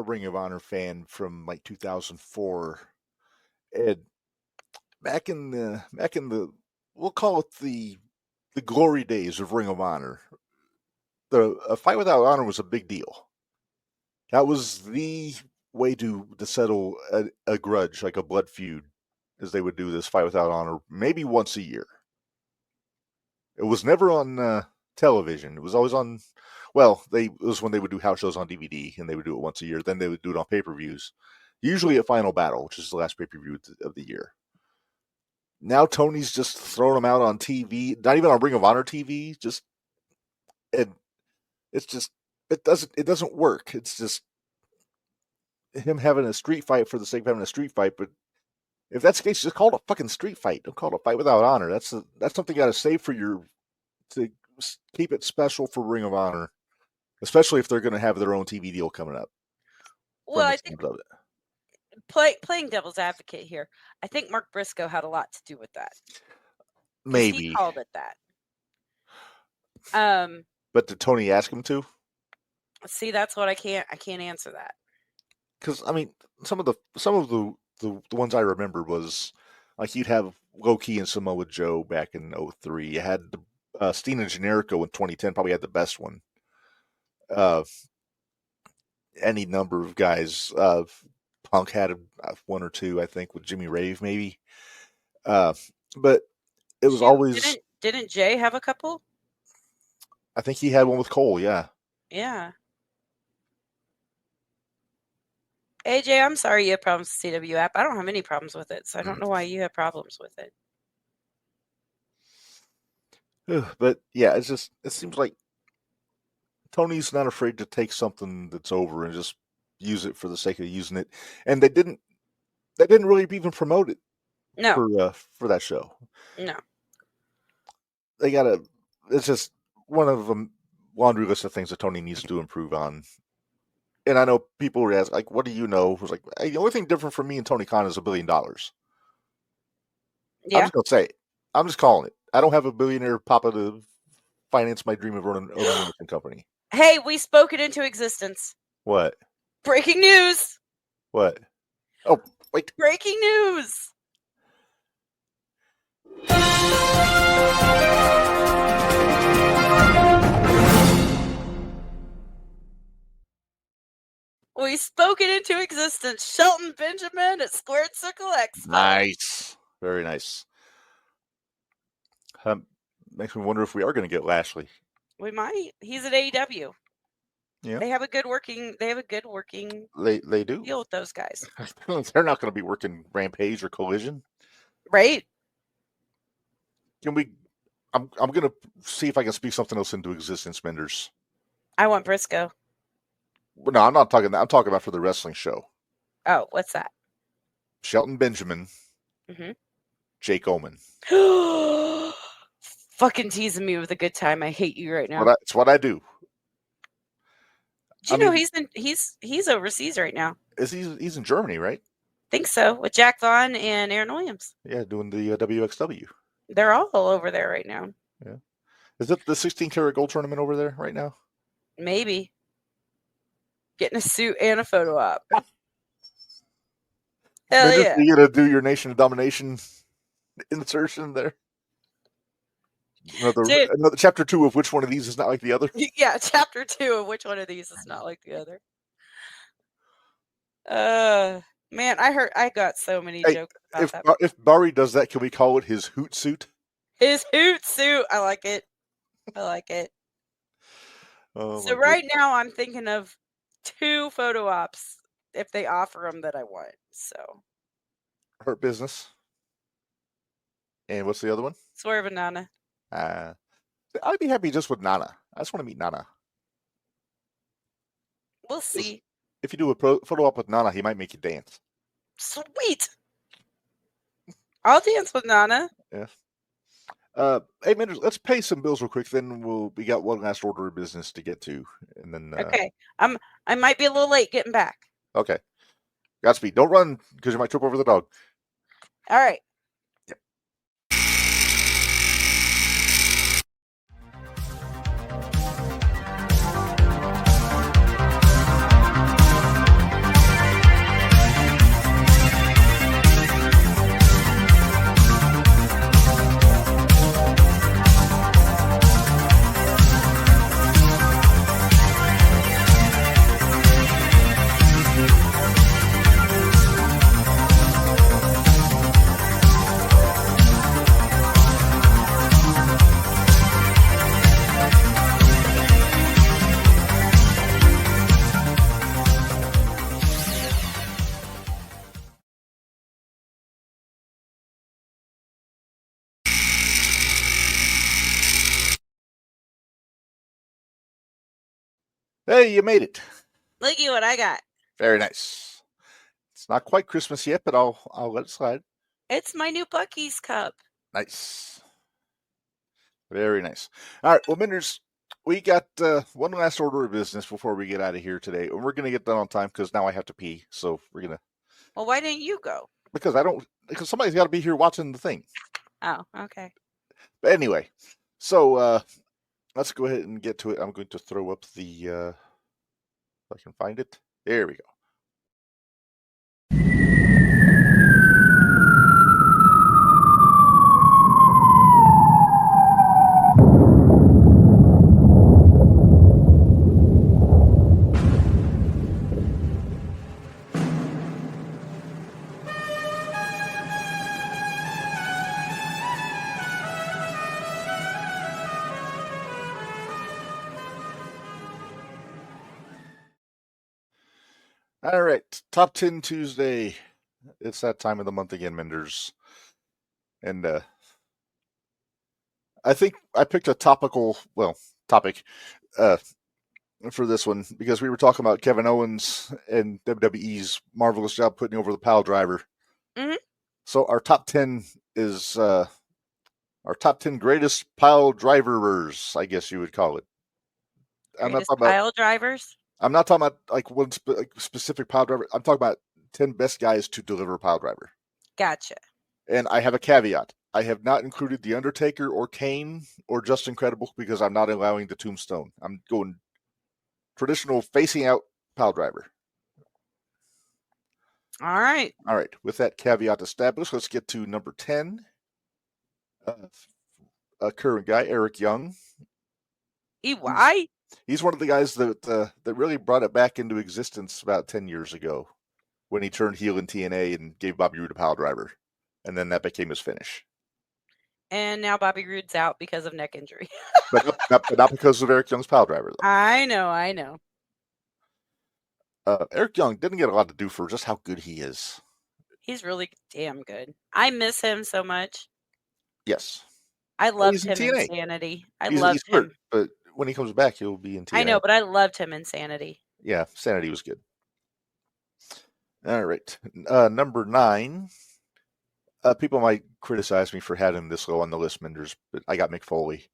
Ring of Honor fan from like 2004, and back in the we'll call it the glory days of Ring of Honor. A fight without honor was a big deal. That was the way to settle a grudge, like a blood feud, as they would do this fight without honor maybe once a year. It was never on television. It was always on. Well, it was when they would do house shows on DVD, and they would do it once a year. Then they would do it on pay-per-views, usually at Final Battle, which is the last pay-per-view of the year. Now Tony's just throwing them out on TV, not even on Ring of Honor TV. It doesn't work. It's just him having a street fight for the sake of having a street fight. But if that's the case, just call it a fucking street fight. Don't call it a fight without honor. That's something you got to save to keep it special for Ring of Honor, especially if they're going to have their own TV deal coming up. Well, I think playing devil's advocate here, I think Mark Briscoe had a lot to do with that. Maybe he called it that. But did Tony ask him to? See, that's what I can't answer that. Because I mean, some of the ones I remember was like you'd have Low-Key and Samoa Joe back in 2003. You had Steen and Generico in 2010 probably had the best one. Any number of guys. Punk had one or two, I think, with Jimmy Rave maybe. But it was always. Didn't Jay have a couple? I think he had one with Cole. Yeah. Yeah. AJ, I'm sorry you have problems with the CW app. I don't have any problems with it, so I don't know why you have problems with it. But yeah, it seems like Tony's not afraid to take something that's over and just use it for the sake of using it. And they didn't really even promote it. No. For that show. No. It's just one of the laundry list of things that Tony needs to improve on. And I know people were asking, like, what do you know? It was like, hey, the only thing different from me and Tony Khan is $1 billion. Yeah. I'm just going to say it. I'm just calling it. I don't have a billionaire papa to finance my dream of owning a company. Hey, we spoke it into existence. What? Breaking news. What? Oh, wait. Breaking news. We spoke it into existence. Shelton Benjamin at Squared Circle Expo. Nice. Very nice. Makes me wonder if we are going to get Lashley. We might. He's at AEW. Yeah. They have a good working They do deal with those guys. They're not going to be working Rampage or Collision. Right. I'm going to see if I can speak something else into existence, Minderz. I want Briscoe. No, I'm not talking that. I'm talking about for the wrestling show. Oh, what's that? Shelton Benjamin. Mm-hmm. Jake Oman. Fucking teasing me with a good time. I hate you right now. It's what I do. Do you know he's overseas right now? He's in Germany, right? Think so, with Jack Vaughn and Aaron Williams. Yeah, doing the WXW. They're all over there right now. Yeah. Is it the 16 karat gold tournament over there right now? Maybe. Getting a suit and a photo op. Hell Minderz, yeah. you gonna do your Nation of Domination insertion there? Dude. Another chapter 2 of which one of these is not like the other? Yeah, chapter 2 of which one of these is not like the other. Man, I got so many jokes about that. If Bari does that, can we call it his hoot suit? His hoot suit. I like it. I like it. Oh, So right now I'm thinking of 2 photo ops if they offer them that I want. So Hurt Business. And what's the other one? Swerve and Nana. I'd be happy just with Nana. I just want to meet Nana. We'll see. If you do a photo op with Nana, he might make you dance. Sweet. I'll dance with Nana. Yeah. Hey, Minderz, let's pay some bills real quick. Then we got one last order of business to get to, and then Okay. I might be a little late getting back. Okay. Godspeed. Don't run because you might trip over the dog. All right. Hey, you made it. Look at what I got. Very nice. It's not quite Christmas yet, but I'll let it slide. It's my new Buc-ee's cup. Nice. Very nice. All right. Well, Minderz, we got one last order of business before we get out of here today. And we're going to get done on time because now I have to pee. So we're going to. Well, why didn't you go? Because somebody's got to be here watching the thing. Oh, okay. But anyway, so let's go ahead and get to it. I'm going to throw up the, if I can find it. There we go. All right, Top 10 Tuesday. It's that time of the month again, Minderz. And I think I picked a topic for this one because we were talking about Kevin Owens and WWE's marvelous job putting over the pile driver. Mm-hmm. So our top 10 is our top 10 greatest pile drivers, I guess you would call it. Greatest pile drivers? I'm not talking about like one specific pile driver. I'm talking about 10 best guys to deliver a pile driver. Gotcha. And I have a caveat. I have not included The Undertaker or Kane or Just Incredible because I'm not allowing the Tombstone. I'm going traditional facing out pile driver. All right. All right. With that caveat established, let's get to number 10. A current guy, Eric Young. EY? He's one of the guys that really brought it back into existence about 10 years ago when he turned heel in TNA and gave Bobby Roode a pile driver. And then that became his finish. And now Bobby Roode's out because of neck injury. but not because of Eric Young's pile driver, though. I know. Eric Young didn't get a lot to do for just how good he is. He's really damn good. I miss him so much. Yes. I loved him in Sanity. He's hurt, him. But when he comes back, he'll be in TNA. I know, but I loved him in Sanity. Yeah, Sanity was good. All right. Number 9. People might criticize me for having him this low on the list, Minderz, but I got Mick Foley.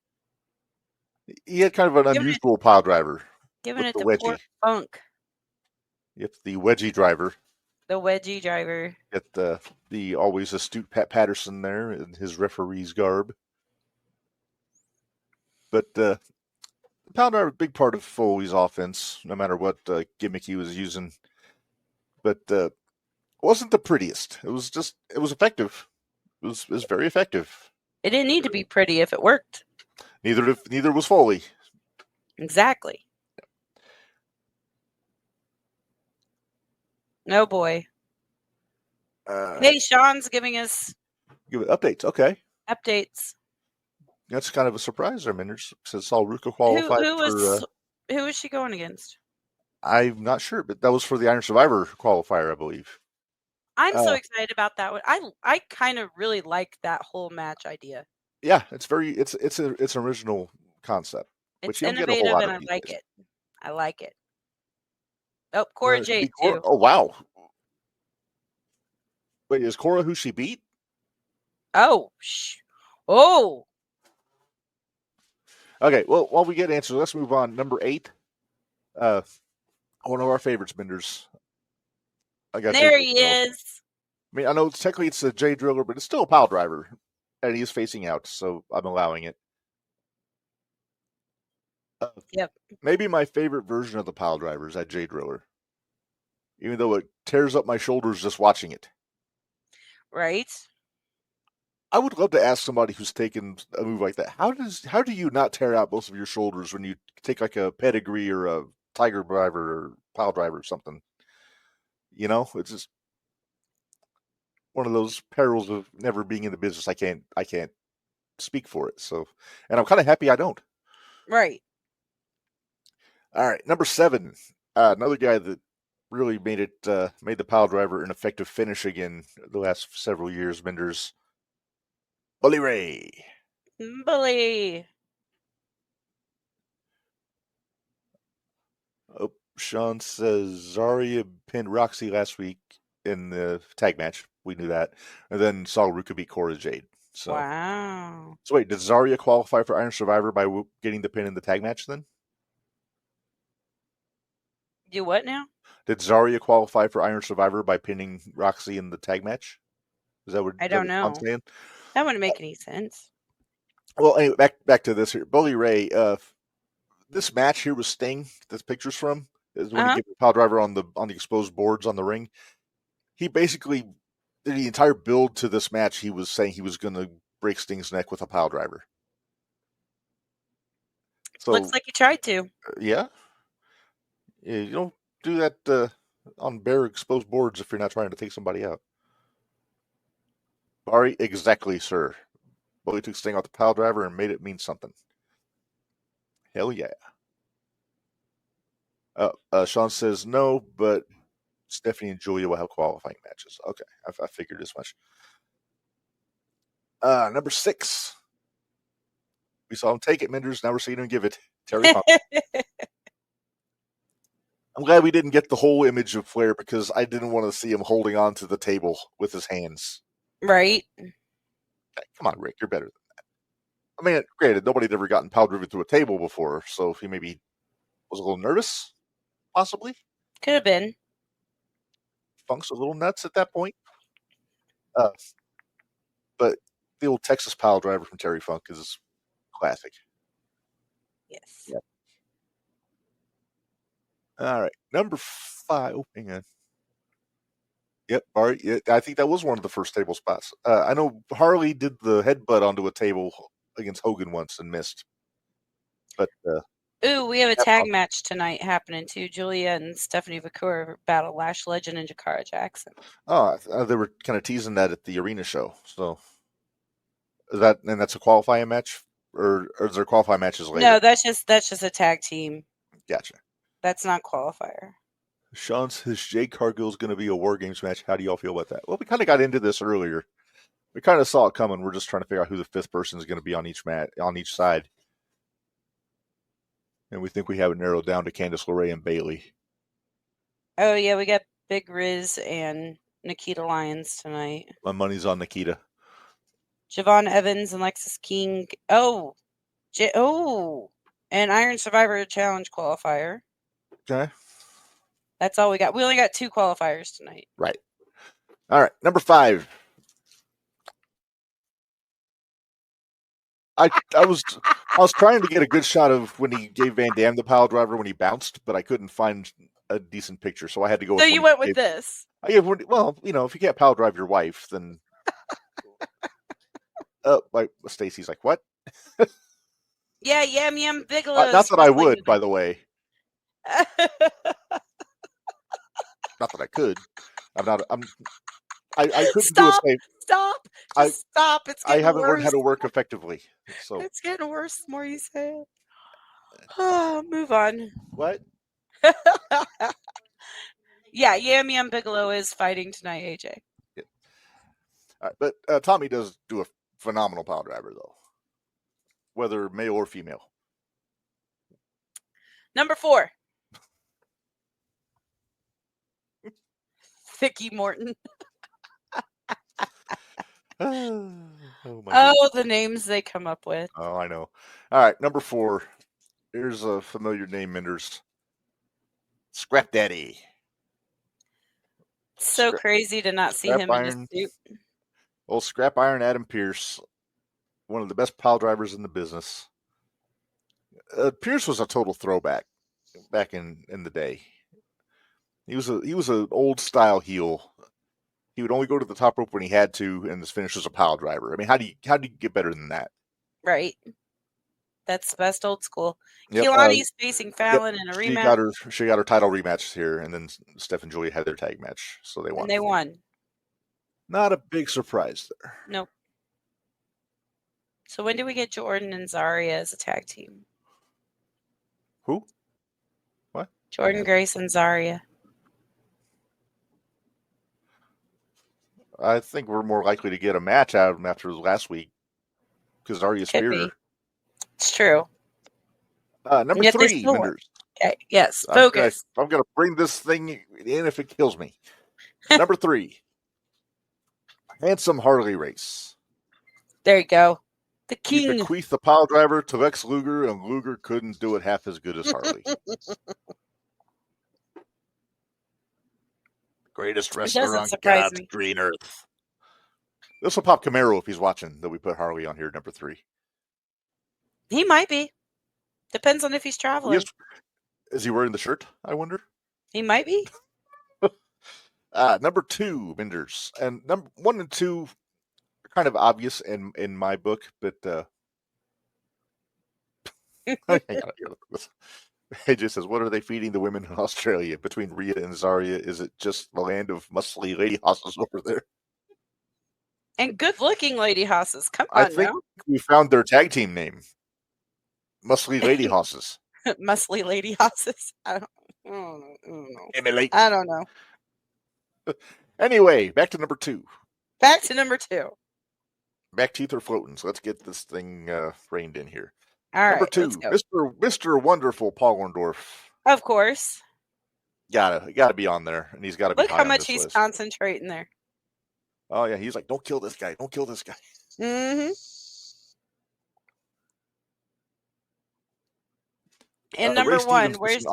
He had kind of an unusual pile driver. Giving it to wedgie. poor Funk. It's the wedgie driver. The wedgie driver. Get the always astute Pat Patterson there in his referee's garb. But the pile driver, a big part of Foley's offense, no matter what gimmick he was using. But wasn't the prettiest. It was effective. It was very effective. It didn't need to be pretty if it worked. Neither was Foley. Exactly. No boy. Hey, Sean's giving us Give it updates. Okay. updates. That's kind of a surprise there, Minderz. Says Saul Ruka qualified who was she going against? I'm not sure, but that was for the Iron Survivor qualifier, I believe. I'm so excited about that one. I kind of really like that whole match idea. Yeah, it's an original concept. It's but innovative and I like it. I like it. Oh, Cora Jade too. Oh wow. Wait, is Cora who she beat? Oh. Oh. Okay, well, while we get answers, let's move on. Number 8. One of our favorites, Minderz. There he is. I mean, I know technically it's a J Driller, but it's still a pile driver. And he is facing out, so I'm allowing it. Yep. Maybe my favorite version of the pile driver is that J Driller. Even though it tears up my shoulders just watching it. Right. I would love to ask somebody who's taken a move like that. How do you not tear out both of your shoulders when you take like a pedigree or a tiger driver or pile driver or something? You know, it's just one of those perils of never being in the business. I can't speak for it. So, and I'm kind of happy I don't. Right. All right, number 7. Another guy that really made the pile driver an effective finish again the last several years. Minderz. Bully Ray. Bully. Oh, Sean says Zarya pinned Roxy last week in the tag match. We knew that. And then Saul Ruka beat Cora Jade. So. Wow. So wait, did Zarya qualify for Iron Survivor by getting the pin in the tag match then? Do what now? Did Zarya qualify for Iron Survivor by pinning Roxy in the tag match? Is that what I don't know? Sean's saying? That wouldn't make any sense. Well, anyway, back to this here. Bully Ray, this match here with Sting, this picture's from, is when he gave the pile driver on the exposed boards on the ring. He basically did the entire build to this match. He was saying he was going to break Sting's neck with a pile driver. So looks like he tried to. Yeah, you don't do that on bare exposed boards if you're not trying to take somebody out. Barry, exactly, sir. Bully took Sting off the pile driver and made it mean something. Hell yeah. Sean says no, but Stephanie and Julia will have qualifying matches. Okay, I figured as much. Number 6. We saw him take it, Minderz. Now we're seeing him give it. Terry Funk. I'm glad we didn't get the whole image of Flair because I didn't want to see him holding on to the table with his hands. Right. Okay, come on, Rick. You're better than that. I mean, granted, nobody'd ever gotten pile driven through a table before, so if he maybe was a little nervous, possibly. Could have been. Funk's a little nuts at that point. But the old Texas pile driver from Terry Funk is classic. Yes. Yep. All right. Number 5. Oh, hang on. Yep. All right. Yeah, I think that was one of the first table spots. I know Harley did the headbutt onto a table against Hogan once and missed. But ooh, we have a tag match tonight happening too. Julia and Stephanie Vacour battle Lash Legend and Jakara Jackson. Oh, they were kind of teasing that at the arena show. So that's a qualifying match, or is there qualifying matches later? No, that's just a tag team. Gotcha. That's not qualifier. Sean says Jade Cargill is going to be a War Games match. How do y'all feel about that? Well, we kind of got into this earlier. We kind of saw it coming. We're just trying to figure out who the 5th person is going to be on each side. And we think we have it narrowed down to Candice LeRae and Bayley. Oh, yeah, we got Big Riz and Nikita Lyons tonight. My money's on Nikita. Javon Evans and Lexis King. Oh, and Iron Survivor Challenge qualifier. Okay. That's all we got. We only got 2 qualifiers tonight. Right. All right. Number 5. I was trying to get a good shot of when he gave Van Dam the pile driver when he bounced, but I couldn't find a decent picture, so I had to go. So you went with this. Well, if you can't pile drive your wife, then like Stacy's like, what? Yeah, Yam Yam Bigelow. Not that I would, by the way. Not that I could. I couldn't Stop! do a safe. Stop! Just stop! It's I getting haven't worse. learned how to work effectively. So it's getting worse the more you say it. Oh, move on. what? Yeah, Yam Yam Bigelow is fighting tonight, AJ. Yeah. All right, but Tommy does do a phenomenal pile driver, though, whether male or female. Number 4. Vicky Morton. Oh, the names they come up with. Oh, I know. All right, number 4. Here's a familiar name, Minderz. Scrap Daddy. So crazy to not see him in a suit. Old Scrap Iron Adam Pierce, one of the best pile drivers in the business. Pierce was a total throwback back in the day. He was an old style heel. He would only go to the top rope when he had to, and his finish was a pile driver. I mean, how do you get better than that? Right. That's the best old school. Yep, Keelani's facing Fallon in a rematch. She got her title rematch here, and then Steph and Julia had their tag match, so they won. And they won. Not a big surprise there. Nope. So when do we get Jordan and Zarya as a tag team? Who? What? Jordan Grace and Zarya. I think we're more likely to get a match out of them after last week because Zarya speared her. It's true. Number 3, Minderz. Okay. Yes. Focus. I'm gonna bring this thing in if it kills me. Number 3. Handsome Harley Race. There you go. The He king. bequeathed the pile driver to Lex Luger, and Luger couldn't do it half as good as Harley. Greatest wrestler on God's green earth. This will pop Camaro if he's watching that we put Harley on here, number 3. He might be. Depends on if he's traveling. Is he wearing the shirt, I wonder? He might be. Number 2, Minderz. And number 1 and 2 are kind of obvious in my book, but AJ says, what are they feeding the women in Australia? Between Rhea and Zarya, is it just the land of muscly lady hosses over there? And good-looking lady hosses. Come on, I think we found their tag team name. Muscly lady hosses. Muscly lady hosses. I don't know. Emily. I don't know. Anyway, back to number 2. Back to number 2. Back teeth are floating, so let's get this thing reined in here. All number right, 2, Mr. Wonderful Paul Orndorff. Of course. Gotta be on there, and he's got to be Look high how on much this he's list. concentrating there. Oh yeah, he's like, don't kill this guy. Don't kill this guy. Mm-hmm. And number 1, where's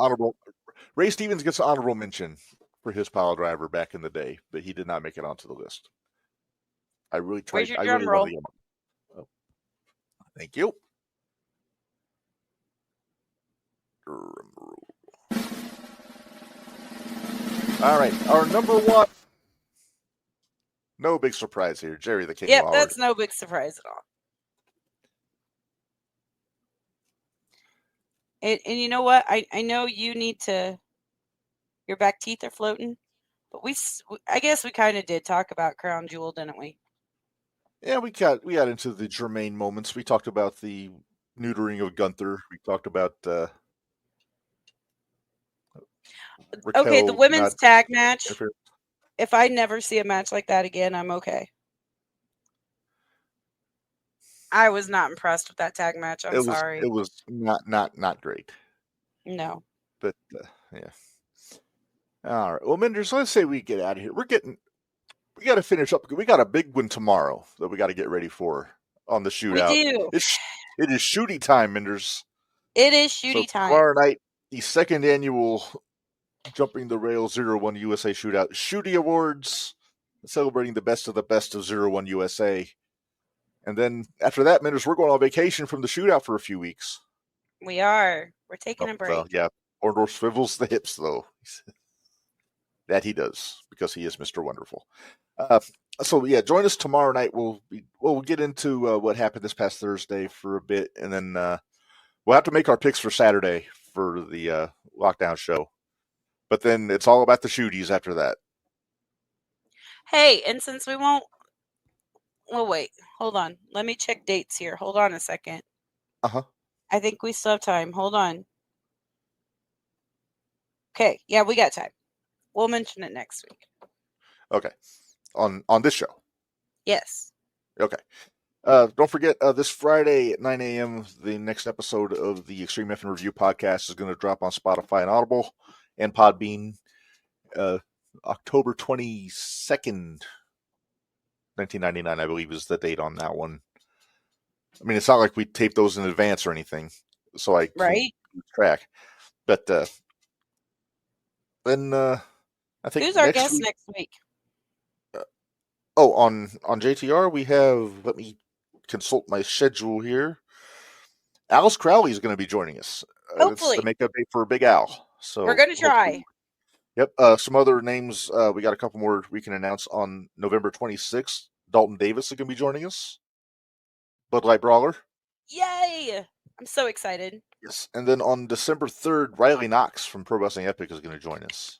Ray Stevens gets an honorable mention for his pile driver back in the day, but he did not make it onto the list. I really tried. Where's your drum roll? Oh. Thank you. All right, our number 1. No big surprise here, Jerry the King Lawler. Yep, that's no big surprise at all. And you know what? I know you need to. Your back teeth are floating, but I guess we kind of did talk about Crown Jewel, didn't we? Yeah, we got into the germane moments. We talked about the neutering of Gunther. We talked about okay, the women's tag match. If I never see a match like that again, I'm okay. I was not impressed with that tag match. I'm sorry. It was not great. No. But yeah. All right. Well, Minderz, let's say we get out of here. We got to finish up. We got a big one tomorrow that we got to get ready for on the shootout. We do. It is shooty time, Minderz. It is shooty time. Tomorrow night, the 2nd annual Jumping the Rails Zero1 USA Shootout Shooty Awards, celebrating the best of Zero1 USA. And then after that, Minderz, we're going on vacation from the shootout for a few weeks. We are. We're taking a break. Yeah. Orndorff swivels the hips, though. That he does, because he is Mr. Wonderful. So yeah, join us tomorrow night. We'll get into what happened this past Thursday for a bit, and then we'll have to make our picks for Saturday for the lockdown show. But then it's all about the shooties after that. Hey, and since we won't, well, wait, hold on. Let me check dates here. Hold on a second. Uh-huh. I think we still have time. Hold on. Okay, yeah, we got time. We'll mention it next week. Okay. On this show. Yes. Okay. Don't forget, this Friday at 9 a.m., the next episode of the Extreme F and Review podcast is going to drop on Spotify and Audible and Podbean. October 22nd, 1999, I believe, is the date on that one. I mean, it's not like we taped those in advance or anything, so I can't keep track. But then I think who's our guest next week? On JTR, we have, let me consult my schedule here. Alice Crowley is going to be joining us. Hopefully. It's the makeup day for Big Al. So we're going to try. Yep. Some other names. We got a couple more we can announce on November 26th. Dalton Davis is going to be joining us. Bud Light Brawler. Yay! I'm so excited. Yes. And then on December 3rd, Riley Knox from Pro Wrestling Epic is going to join us.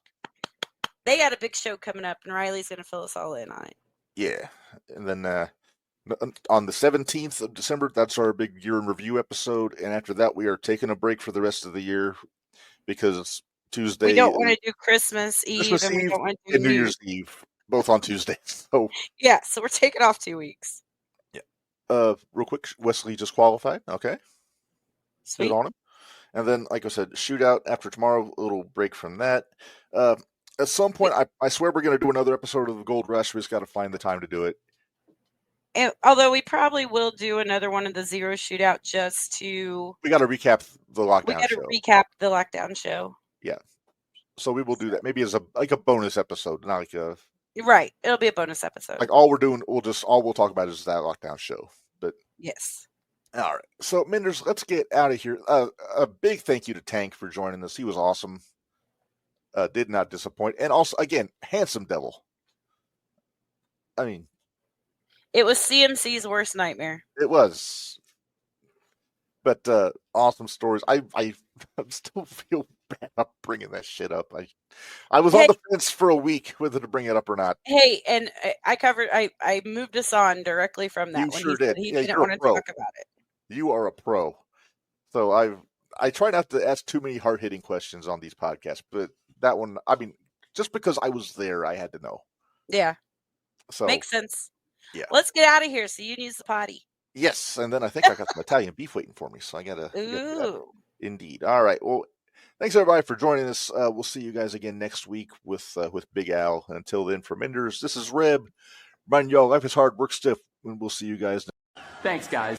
They got a big show coming up, and Riley's going to fill us all in on it. Yeah. And then on the 17th of December, that's our big year in review episode. And after that, we are taking a break for the rest of the year because Tuesday. We don't want to do Christmas Eve, and we don't want to do New Year's Eve, both on Tuesday. So yeah, so we're taking off 2 weeks. Yeah. Real quick, Wesley just qualified. Okay. Sweet. Good on him. And then, like I said, shootout after tomorrow. A little break from that. At some point, I swear we're going to do another episode of the Gold Rush. We just got to find the time to do it. And, although we probably will do another one of the Zero Shootout just to. We got to recap the lockdown show. We got to recap the lockdown show. Yeah. So we will do that. Maybe as a bonus episode, not like a. Right. It'll be a bonus episode. Like all we're doing, we'll talk about is that lockdown show. But yes. All right. So Minderz, let's get out of here. A big thank you to Tank for joining us. He was awesome. Did not disappoint. And also, again, handsome devil. I mean, it was CMC's worst nightmare. It was. But awesome stories. I still feel bad about bringing that shit up. I was on the fence for a week whether to bring it up or not. Hey, and I moved us on directly from that. You sure did. He didn't want to talk about it. You are a pro. So I try not to ask too many hard-hitting questions on these podcasts, but that one, I mean, just because I was there, I had to know. Yeah. So makes sense. Yeah. Let's get out of here so you can use the potty. Yes, and then I think I got some Italian beef waiting for me, so I gotta. Ooh. Indeed. All right. Well, thanks everybody for joining us. We'll see you guys again next week with Big Al. And until then, for Minderz, this is Reb. Remind y'all, life is hard, work stiff, and we'll see you guys. Thanks, guys.